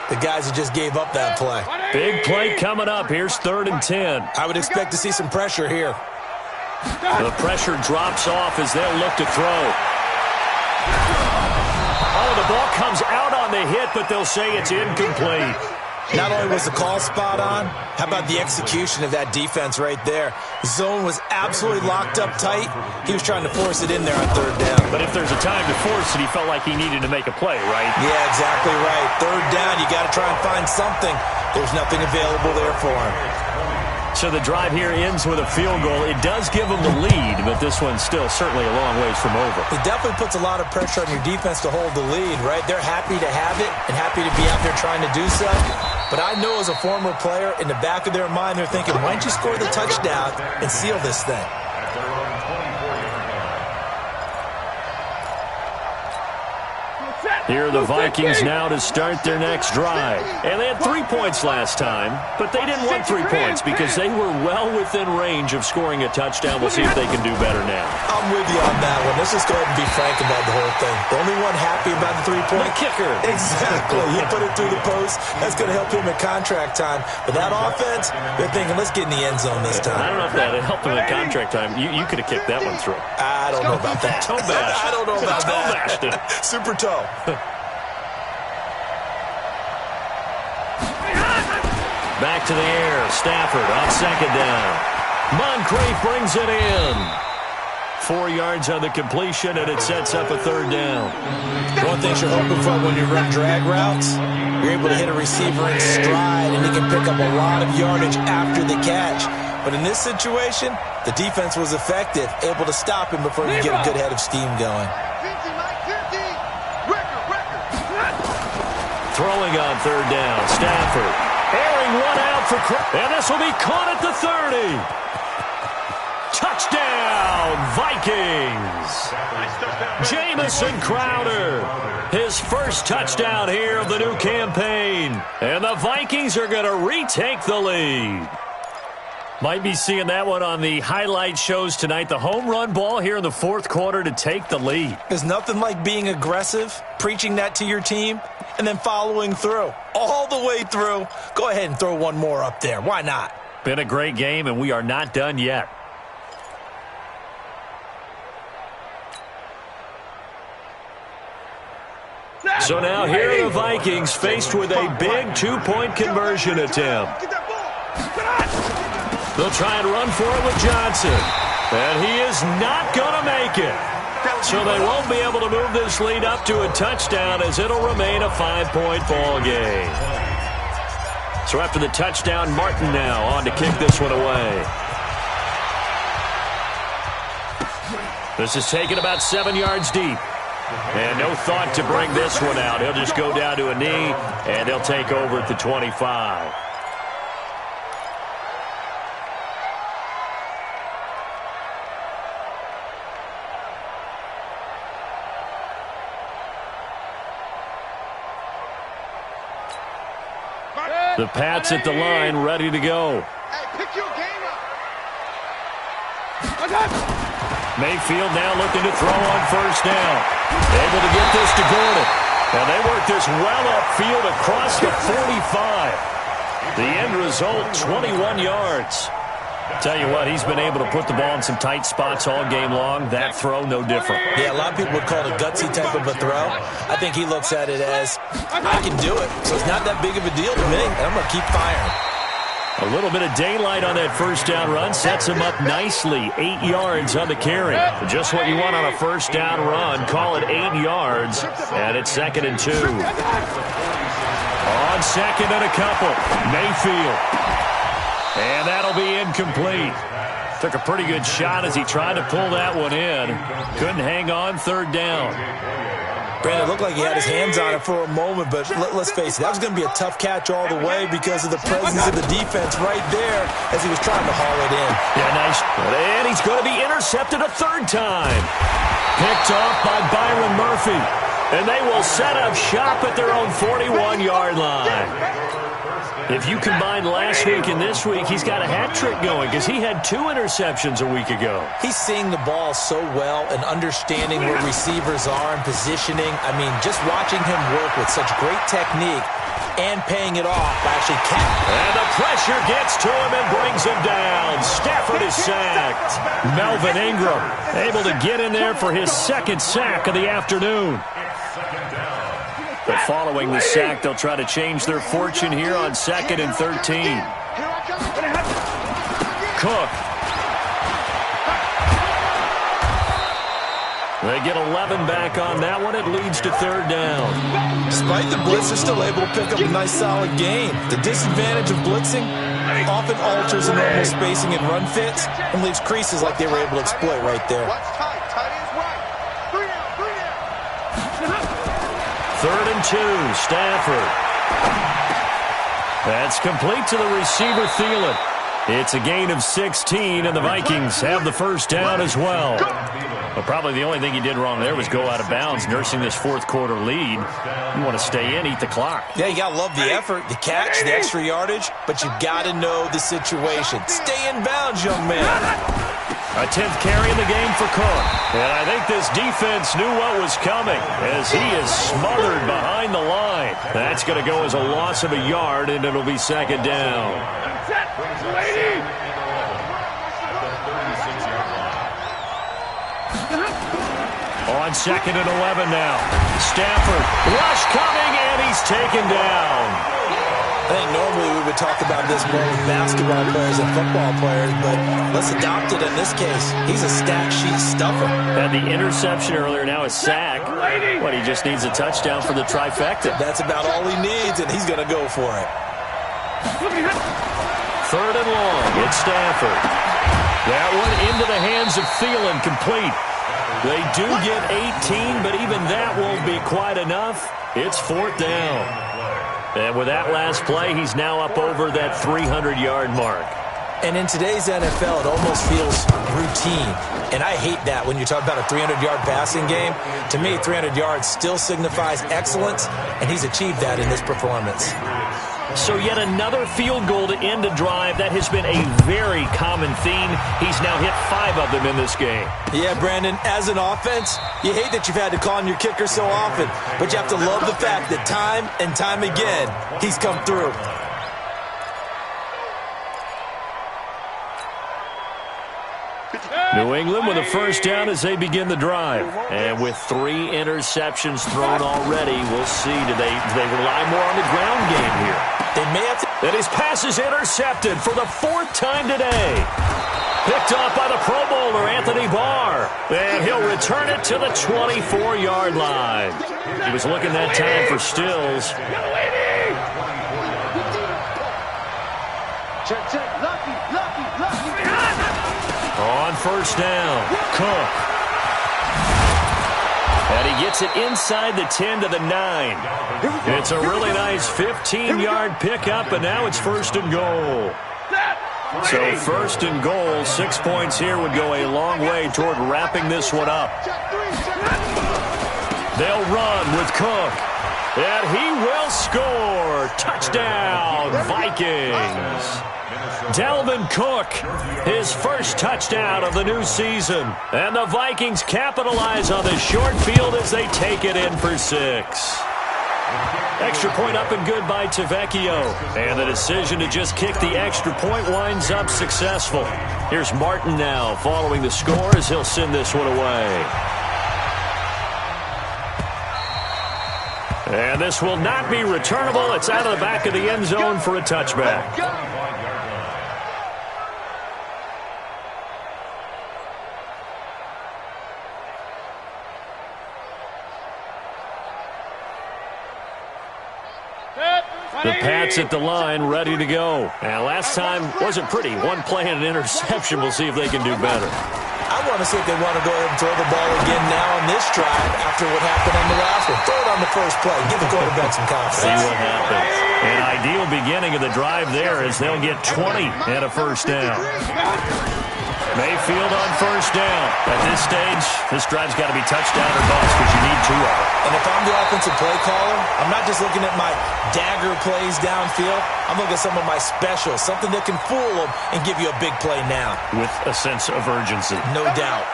the guys who just gave up that play. Big play coming up. Here's 3rd and 10. I would expect to see some pressure here. The pressure drops off as they'll look to throw. Oh, the ball comes out on the hit, but they'll say it's incomplete. Not only was the call spot on, how about the execution of that defense right there? Zone was absolutely locked up tight. He was trying to force it in there on third down. But if there's a time to force it, he felt like he needed to make a play, right? Yeah, exactly right. Third down, you got to try and find something. There's nothing available there for him. So the drive here ends with a field goal. It does give them the lead, but this one's still certainly a long ways from over. It definitely puts a lot of pressure on your defense to hold the lead, right? They're happy to have it and happy to be out there trying to do so. But I know as a former player, in the back of their mind, they're thinking, why don't you score the touchdown and seal this thing? Here are the Vikings now to start their next drive. And they had 3 points last time, but they didn't want 3 points because they were well within range of scoring a touchdown. We'll see if they can do better now. I'm with you on that one. Let's just go ahead and be frank about the whole thing. The only one happy about the 3-point? The kicker. Exactly. He put it through the post. That's going to help him at contract time. But that offense, they're thinking, let's get in the end zone this time. I don't know if that helped him at contract time. You could have kicked that one through. I don't know about that. Toe bash. I don't know about toe that. bashed it. Super toe. Back to the air. Stafford on second down. Moncrief brings it in. 4 yards on the completion, and it sets up a third down. One thing you're hoping for when you run drag routes, you're able to hit a receiver in stride, and he can pick up a lot of yardage after the catch. But in this situation, the defense was effective, able to stop him before you get a good head of steam going. Throwing on third down. Stafford. Airing one out for and this will be caught at the 30. Touchdown, Vikings. Jamison Crowder. His first touchdown here of the new campaign. And the Vikings are going to retake the lead. Might be seeing that one on the highlight shows tonight. The home run ball here in the fourth quarter to take the lead. There's nothing like being aggressive, preaching that to your team, and then following through. All the way through. Go ahead and throw one more up there. Why not? Been a great game, and we are not done yet. So now here are the Vikings faced with a big 2-point conversion attempt. They'll try and run for it with Johnson. And he is not going to make it. So they won't be able to move this lead up to a touchdown as it'll remain a 5-point ball game. So after the touchdown, Martin now on to kick this one away. This is taken about 7 yards deep. And no thought to bring this one out. He'll just go down to a knee, and they'll take over at the 25. The Pats at the line, ready to go. Hey, pick your game up. Mayfield now looking to throw on first down. Able to get this to Gordon. And they work this well upfield across the 45. The end result, 21 yards. Tell you what, he's been able to put the ball in some tight spots all game long. That throw, no different. Yeah, a lot of people would call it a gutsy type of a throw. I think he looks at it as, I can do it. So it's not that big of a deal to me, and I'm going to keep firing. A little bit of daylight on that first down run sets him up nicely. 8 yards on the carry. Just what you want on a first down run. Call it 8 yards, and it's 2nd and 2. On second and a couple, Mayfield. And that'll be incomplete. Took a pretty good shot as he tried to pull that one in. Couldn't hang on third down. Brandon, it looked like he had his hands on it for a moment, but let's face it, that was going to be a tough catch all the way because of the presence of the defense right there as he was trying to haul it in. Yeah, nice. And he's going to be intercepted a third time. Picked off by Byron Murphy. And they will set up shop at their own 41-yard line. If you combine last week and this week, he's got a hat trick going because he had 2 interceptions a week ago. He's seeing the ball so well and understanding where receivers are and positioning. I mean, just watching him work with such great technique and paying it off by actually catching. And the pressure gets to him and brings him down. Stafford is sacked. Melvin Ingram able to get in there for his 2nd sack of the afternoon. But following the sack, they'll try to change their fortune here on 2nd and 13. Cook. They get 11 back on that one. It leads to third down. Despite the blitz, they're still able to pick up a nice solid gain. The disadvantage of blitzing, often alters the normal spacing and run fits and leaves creases like they were able to exploit right there. Third and 2, Stafford. That's complete to the receiver, Thielen. It's a gain of 16, and the Vikings have the first down as well. Well, probably the only thing he did wrong there was go out of bounds, nursing this fourth-quarter lead. You want to stay in, eat the clock. Yeah, you got to love the effort, the catch, the extra yardage, but you got to know the situation. Stay in bounds, young man. A 10th carry in the game for Cook. And I think this defense knew what was coming as he is smothered behind the line. That's going to go as a loss of a yard, and it'll be second down. On second and 11 now. Stafford, rush coming, and he's taken down. I think normally we would talk about this more with basketball players and football players, but let's adopt it in this case. He's a stat sheet stuffer. Had the interception earlier, now a sack. But he just needs a touchdown for the trifecta. That's about all he needs, and he's going to go for it. Third and long, it's Stafford. That one into the hands of Thielen, complete. They do get 18, but even that won't be quite enough. It's fourth down. And with that last play, he's now up over that 300-yard mark. And in today's NFL, it almost feels routine. And I hate that when you talk about a 300-yard passing game. To me, 300 yards still signifies excellence, and he's achieved that in this performance. So yet another field goal to end a drive. That has been a very common theme. He's now hit 5 of them in this game. Yeah, Brandon, as an offense, you hate that you've had to call on your kicker so often, but you have to love the fact that time and time again, he's come through. New England with a first down as they begin the drive. And with 3 interceptions thrown already, we'll see. Do they rely more on the ground game here? They may have to. And his pass is intercepted for the 4th time today. Picked off by the Pro Bowler, Anthony Barr. And he'll return it to the 24-yard line. He was looking that time for Stills. Check. Lucky. On first down, Cook. And he gets it inside the 10 to the 9. It's a really nice 15-yard pickup, and now it's first and goal. So first and goal, 6 points here would go a long way toward wrapping this one up. They'll run with Cook. And he will score. Touchdown, Vikings. Dalvin Cook, his first touchdown of the new season. And the Vikings capitalize on the short field as they take it in for 6. Extra point up and good by TheChapFam's. And the decision to just kick the extra point winds up successful. Here's Martin now following the score as he'll send this one away. And this will not be returnable. It's out of the back of the end zone for a touchback. The Pats at the line, ready to go. And last time wasn't pretty. One play and an interception. We'll see if they can do better. I want to see if they want to go ahead and throw the ball again now on this drive after what happened on the last one. Throw it on the first play. Give the quarterback some confidence. See what happens. An ideal beginning of the drive there as they'll get 20 and a first down. Mayfield on first down. At this stage, this drive's got to be touchdown or bust because you need 2 of them. And if I'm the offensive play caller, I'm not just looking at my dagger plays downfield. I'm looking at some of my specials, something that can fool them and give you a big play now. With a sense of urgency. No doubt.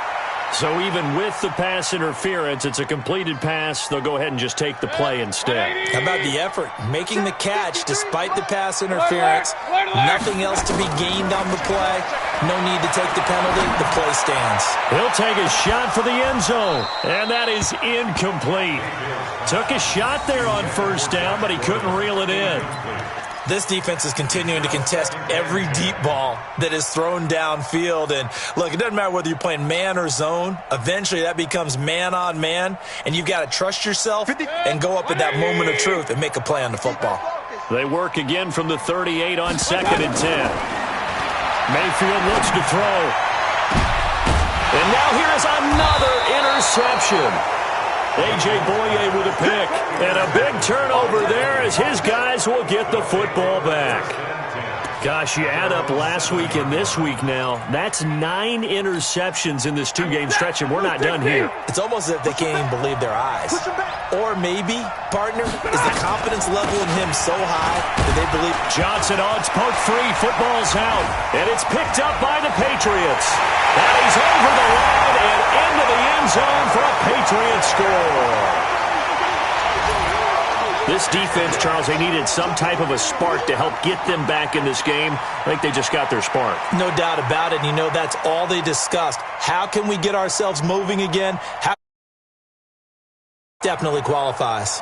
So even with the pass interference, it's a completed pass. They'll go ahead and just take the play instead. How about the effort? Making the catch despite the pass interference. Nothing else to be gained on the play. No need to take the penalty. The play stands. He'll take a shot for the end zone. And that is incomplete. Took a shot there on first down, but he couldn't reel it in. This defense is continuing to contest every deep ball that is thrown downfield. And, look, it doesn't matter whether you're playing man or zone. Eventually, that becomes man on man. And you've got to trust yourself and go up at that moment of truth and make a play on the football. They work again from the 38 on 2nd and 10. Mayfield looks to throw. And now here is another interception. A.J. Boye with a pick. And a big turnover there as his guys will get the football back. Gosh, you add up last week and this week now. That's 9 interceptions in this 2-game stretch, and we're not done here. It's almost as if they can't even believe their eyes. Or maybe, partner, is the confidence level in him so high that they believe... Johnson on poke free. Football's out. And it's picked up by the Patriots. And he's over the line and into the end zone for a Patriots score. This defense, Charles, they needed some type of a spark to help get them back in this game. I think they just got their spark. No doubt about it. And you know, that's all they discussed. How can we get ourselves moving again? How definitely qualifies.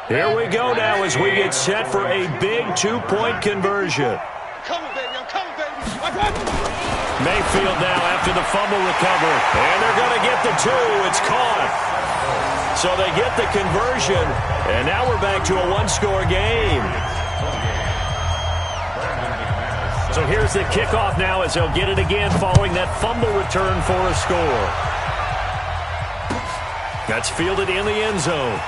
Here we go now as we get set for a big 2-point conversion. Coming, baby. I'm coming, baby. I got you. Mayfield now after the fumble recovery. And they're going to get the 2. It's caught. So they get the conversion. And now we're back to a 1-score game. So here's the kickoff now as they'll get it again following that fumble return for a score. That's fielded in the end zone.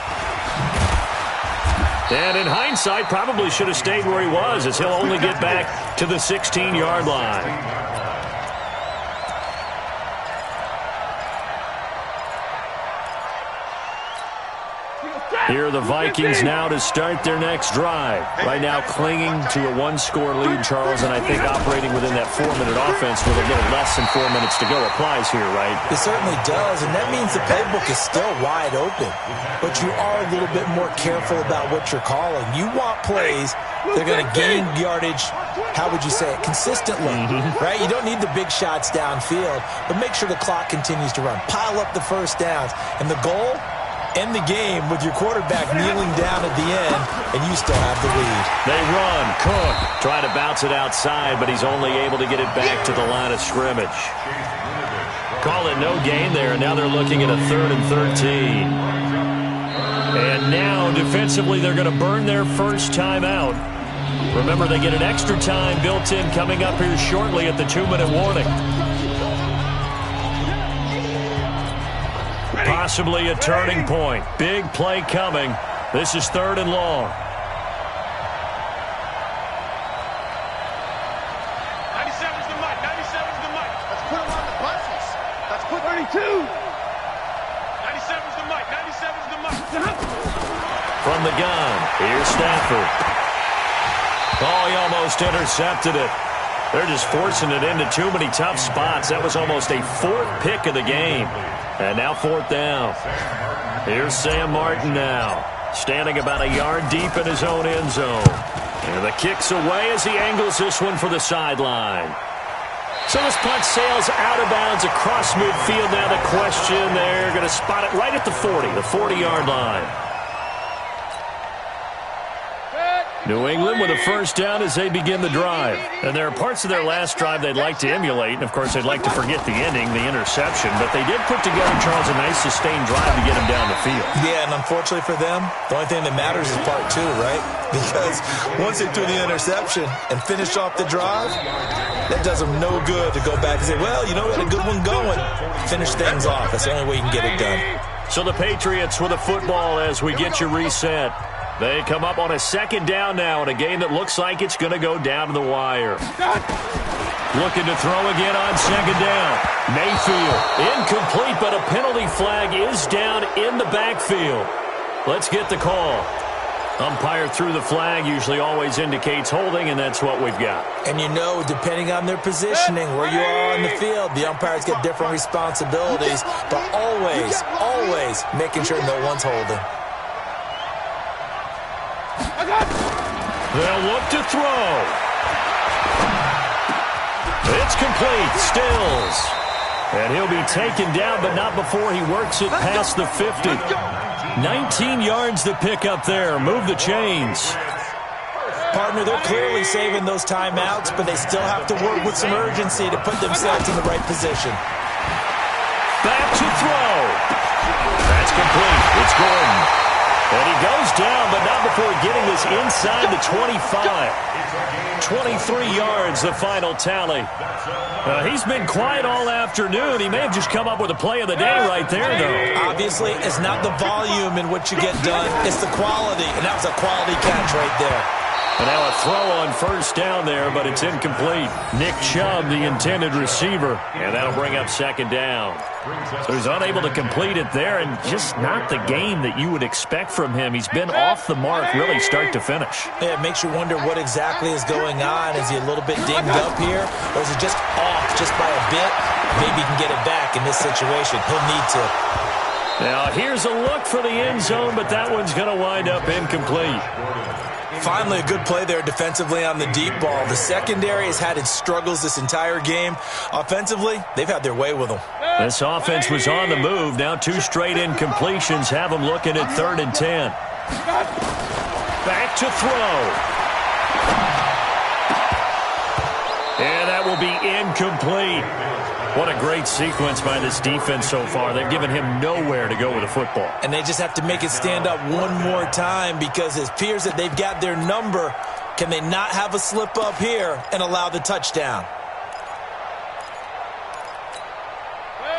And in hindsight, probably should have stayed where he was as he'll only get back to the 16-yard line. Here are the Vikings now to start their next drive. Right now clinging to a 1-score lead, Charles, and I think operating within that 4-minute offense with a little less than 4 minutes to go applies here, right? It certainly does, and that means the playbook is still wide open. But you are a little bit more careful about what you're calling. You want plays that are going to gain yardage, how would you say it, consistently, right? You don't need the big shots downfield, but make sure the clock continues to run. Pile up the first downs, and the goal? End the game with your quarterback kneeling down at the end, and you still have the lead. They run. Cook trying to bounce it outside, but he's only able to get it back to the line of scrimmage. Call it no gain there, and now they're looking at a 3rd and 13. And now, defensively, they're going to burn their first time out. Remember, they get an extra time built in coming up here shortly at the 2-minute warning. Possibly a turning point. Big play coming. This is 3rd and long. 97's the mic. 97's the mic. Let's put him on the buses. Let's put 32. 97's the mic. 97's the mic. From the gun, here's Stafford. Oh, he almost intercepted it. They're just forcing it into too many tough spots. That was almost a 4th pick of the game. And now 4th down. Here's Sam Martin now, standing about a yard deep in his own end zone. And the kick's away as he angles this one for the sideline. So this punt sails out of bounds across midfield. Now the question, they're going to spot it right at the 40-yard line. New England with a first down as they begin the drive. And there are parts of their last drive they'd like to emulate. And, of course, they'd like to forget the ending, the interception. But they did put together, Charles, a nice sustained drive to get them down the field. Yeah, and unfortunately for them, the only thing that matters is part 2, right? Because once they threw the interception and finished off the drive, that does them no good to go back and say, well, you know, we had a good one going. Finish things off. That's the only way you can get it done. So the Patriots with a football as we get you reset. They come up on a 2nd down now in a game that looks like it's going to go down to the wire. Looking to throw again on 2nd down. Mayfield, incomplete, but a penalty flag is down in the backfield. Let's get the call. Umpire threw the flag, usually always indicates holding, and that's what we've got. And you know, depending on their positioning, where you are on the field, the umpires get different responsibilities, but always making sure no one's holding. They'll look to throw. It's complete. Stills. And he'll be taken down, but not before he works it past the 50. 19 yards to pick up there. Move the chains. Partner, they're clearly saving those timeouts, but they still have to work with some urgency to put themselves in the right position. Back to throw. That's complete. It's Gordon. And he goes down, but not before getting this inside the 25. 23 yards, the final tally. He's been quiet all afternoon. He may have just come up with a play of the day right there, though. Obviously, it's not the volume in what you get done. It's the quality, and that was a quality catch right there. And now a throw on first down there, but it's incomplete. Nick Chubb, the intended receiver, and that'll bring up second down. So he's unable to complete it there, and just not the game that you would expect from him. He's been off the mark really start to finish. Yeah, it makes you wonder what exactly is going on. Is he a little bit dinged up here, or is it just off just by a bit? Maybe he can get it back in this situation. He'll need to. Now here's a look for the end zone, but that one's going to wind up incomplete. Finally, a good play there defensively on the deep ball. The secondary has had its struggles this entire game. Offensively, they've had their way with them. This offense was on the move. Now 2 straight incompletions have them looking at 3rd and 10. Back to throw. And that will be incomplete. What a great sequence by this defense so far. They've given him nowhere to go with the football. And they just have to make it stand up one more time because it appears that they've got their number. Can they not have a slip up here and allow the touchdown?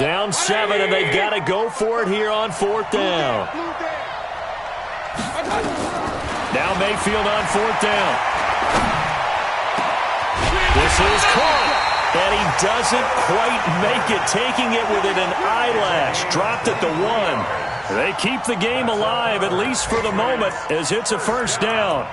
Down 7, and they've got to go for it here on 4th down. Now Mayfield on 4th down. This is caught. And he doesn't quite make it, taking it within an eyelash. Dropped at the 1. They keep the game alive, at least for the moment, as it's a first down.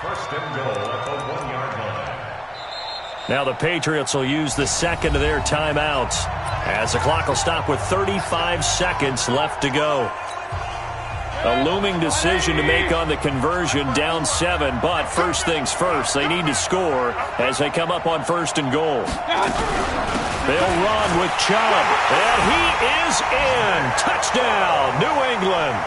First and goal at the 1-yard line. Now the Patriots will use the second of their timeouts, as the clock will stop with 35 seconds left to go. A looming decision to make on the conversion, down 7, but first things first, they need to score as they come up on 1st and goal. They'll run with Chubb, and he is in. Touchdown, New England.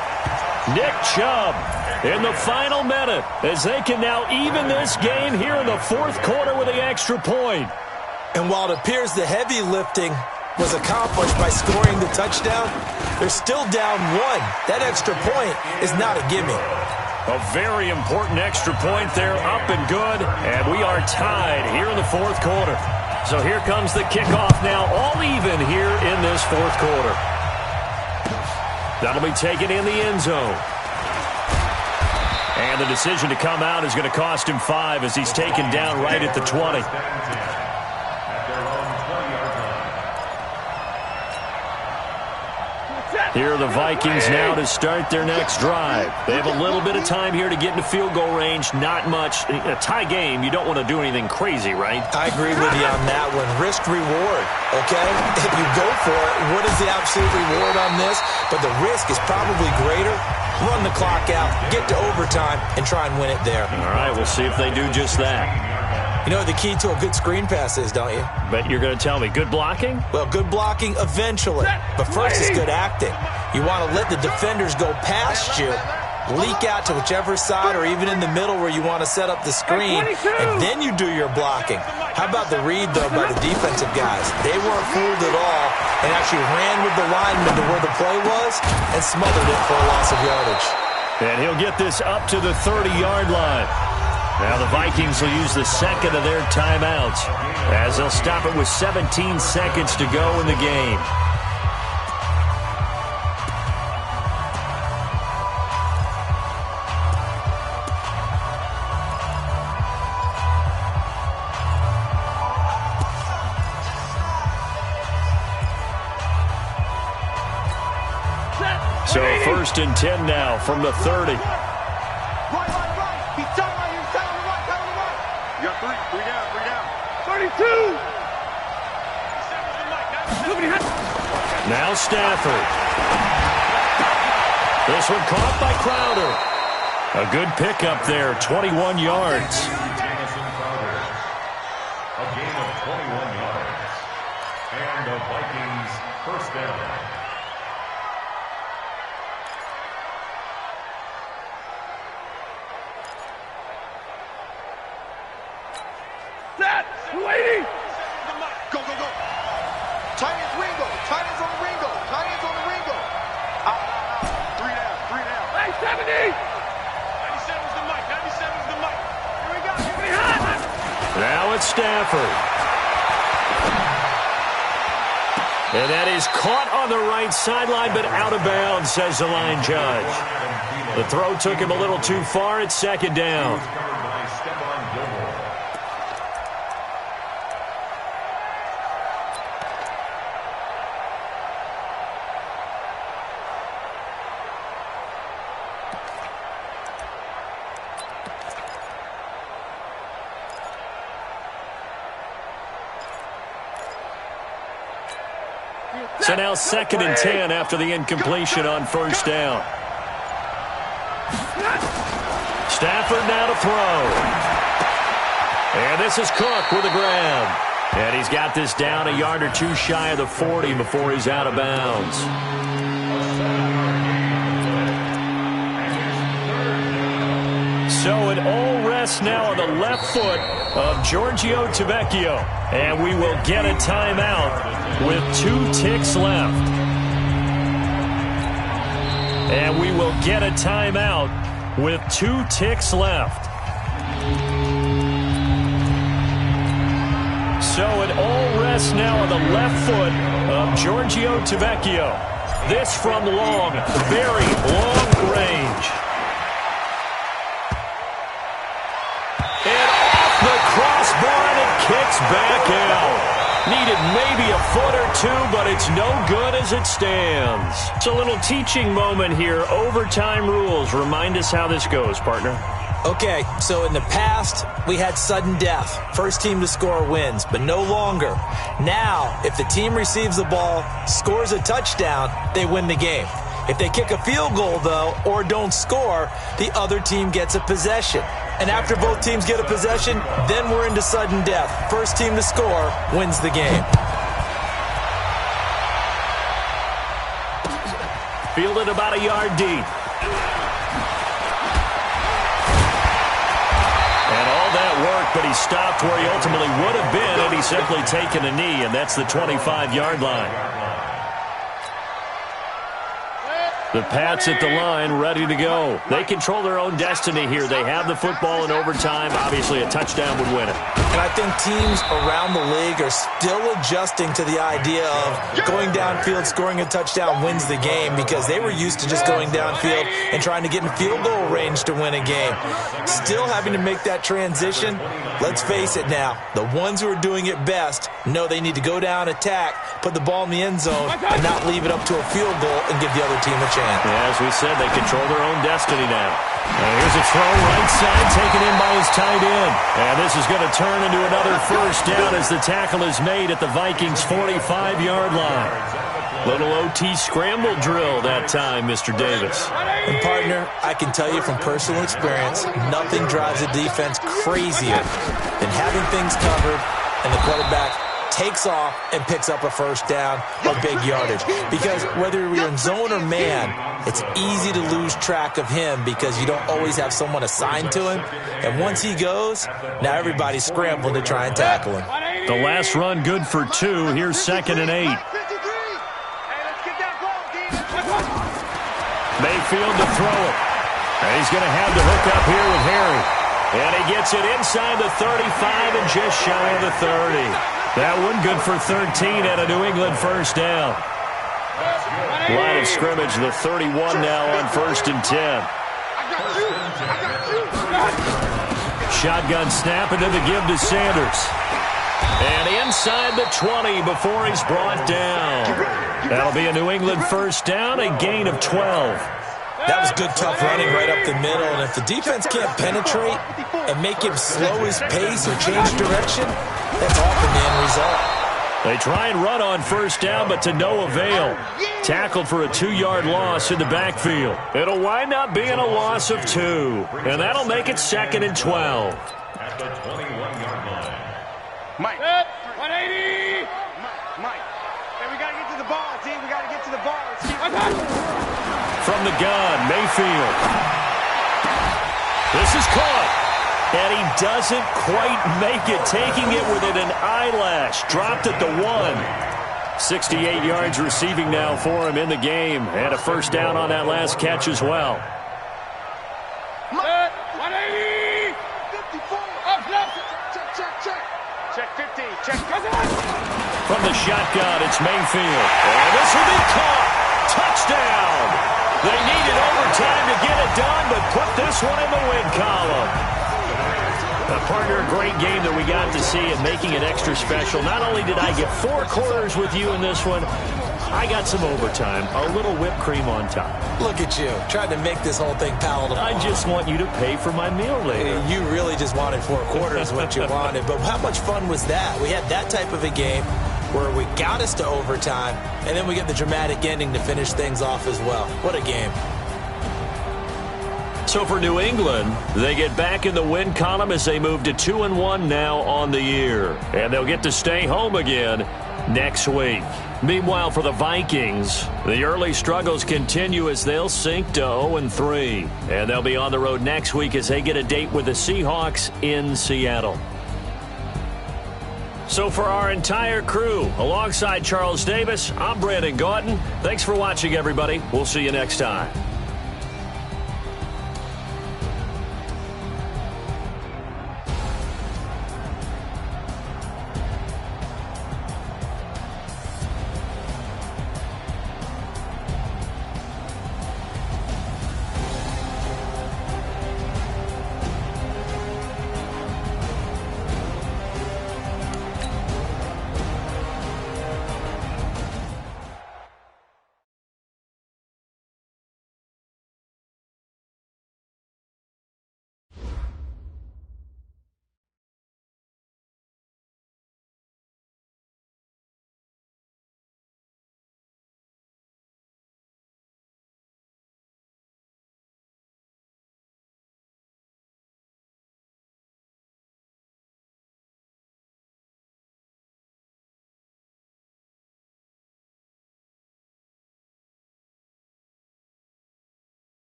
Nick Chubb in the final minute as they can now even this game here in the 4th quarter with the extra point. And while it appears the heavy lifting was accomplished by scoring the touchdown, they're still down 1. That extra point is not a gimme. A very important extra point there, up and good, and we are tied here in the 4th quarter. So here comes the kickoff now, all even here in this 4th quarter. That'll be taken in the end zone. And the decision to come out is going to cost him 5 as he's taken down right at the 20. Here are the Vikings now to start their next drive. They have a little bit of time here to get into field goal range. Not much. A tie game, you don't want to do anything crazy, right? I agree with you on that one. Risk reward, okay? If you go for it, what is the absolute reward on this? But the risk is probably greater. Run the clock out, get to overtime, and try and win it there. All right, we'll see if they do just that. You know what the key to a good screen pass is, don't you? Bet you're going to tell me. Good blocking? Well, good blocking eventually. But first is good acting. You want to let the defenders go past you, leak out to whichever side or even in the middle where you want to set up the screen, and then you do your blocking. How about the read, though, by the defensive guys? They weren't fooled at all and actually ran with the lineman to where the play was and smothered it for a loss of yardage. And he'll get this up to the 30-yard line. Now the Vikings will use the second of their timeouts as they'll stop it with 17 seconds to go in the game. So 1st and 10 now from the 30. You got 3 down. 32! Now Stafford. This one caught by Crowder. A good pickup there, 21 yards. A gain of 21 yards. And a Vikings first down. Set! Waiting! Go, go, go! Tight ends Ringo! Tight ends on the Ringo! Tight ends on the Ringo! Out, out, out! 3 down, 3 down. Hey, 70! 97's the mic, 97's the mic. Here we go, here we go! Now it's Stafford. And that is caught on the right sideline, but out of bounds, says the line judge. The throw took him a little too far. It's second down. So now 2nd and 10 after the incompletion on first down. Stafford now to throw. And this is Cook with a grab. And he's got this down a yard or two shy of the 40 before he's out of bounds. So it all rests now on the left foot of Giorgio Tavecchio. And we will get a timeout with 2 ticks left. And we will get a timeout with 2 ticks left. So it all rests now on the left foot of Giorgio Tavecchio. This from long, very long range. And off the crossbar, and it kicks back out. Needed maybe a foot or two, but it's no good as it stands. It's a little teaching moment here. Overtime rules. Remind us how this goes, partner. Okay, so in the past, we had sudden death. First team to score wins, but no longer. Now, if the team receives the ball, scores a touchdown, they win the game. If they kick a field goal, though, or don't score, the other team gets a possession. And after both teams get a possession, then we're into sudden death. First team to score wins the game. Fielded about a yard deep. And all that work, but he stopped where he ultimately would have been had he simply taken a knee, and that's the 25-yard line. The Pats at the line, ready to go. They control their own destiny here. They have the football in overtime. Obviously, a touchdown would win it. And I think teams around the league are still adjusting to the idea of going downfield, scoring a touchdown wins the game, because they were used to just going downfield and trying to get in field goal range to win a game. Still having to make that transition. Let's face it now, the ones who are doing it best know they need to go down, attack, put the ball in the end zone, and not leave it up to a field goal and give the other team a chance. Yeah, as we said, they control their own destiny now. And here's a throw right side taken in by his tight end. And this is going to turn into another first down as the tackle is made at the Vikings' 45-yard line. Little OT scramble drill that time, Mr. Davis. And, partner, I can tell you from personal experience, nothing drives a defense crazier than having things covered and the quarterback takes off and picks up a first down or big yardage. Because whether you're in zone or man, it's easy to lose track of him because you don't always have someone assigned to him. And once he goes, now everybody's scrambling to try and tackle him. The last run good for 2. Here's 2nd and 8. Mayfield to throw it. And he's going to have to hook up here with Harry. And he gets it inside the 35 and just shy of the 30. That one good for 13 and a New England first down. Line of scrimmage, the 31 now on 1st and 10. Shotgun snap into the give to Sanders. And inside the 20 before he's brought down. That'll be a New England first down, a gain of 12. That was good, tough running right up the middle. And if the defense can't penetrate and make him slow his pace or change direction, that's often the end result. They try and run on first down, but to no avail. Tackled for a 2-yard loss in the backfield. It'll wind up being a loss of 2. And that'll make it 2nd and 12. At the 21-yard line. Mike. 180. Mike. from the gun, Mayfield. This is caught. And he doesn't quite make it, taking it within an eyelash. Dropped at the 1. 68 yards receiving now for him in the game. And a first down on that last catch as well. 180. 54. Up, left. Check. Check 50. Check. From the shotgun, it's Mayfield. And this will be caught. Touchdown. They needed overtime to get it done, but put this one in the win column. Partner, a great game that we got to see and making it extra special. Not only did I get 4 quarters with you in this one, I got some overtime, a little whipped cream on top. Look at you, trying to make this whole thing palatable. I just want you to pay for my meal later. You really just wanted 4 quarters what you wanted, but how much fun was that? We had that type of a game where we got us to overtime, and then we get the dramatic ending to finish things off as well. What a game. So for New England, they get back in the win column as they move to 2-1 now on the year. And they'll get to stay home again next week. Meanwhile, for the Vikings, the early struggles continue as they'll sink to 0-3. And they'll be on the road next week as they get a date with the Seahawks in Seattle. So for our entire crew, alongside Charles Davis, I'm Brandon Gautin. Thanks for watching, everybody. We'll see you next time.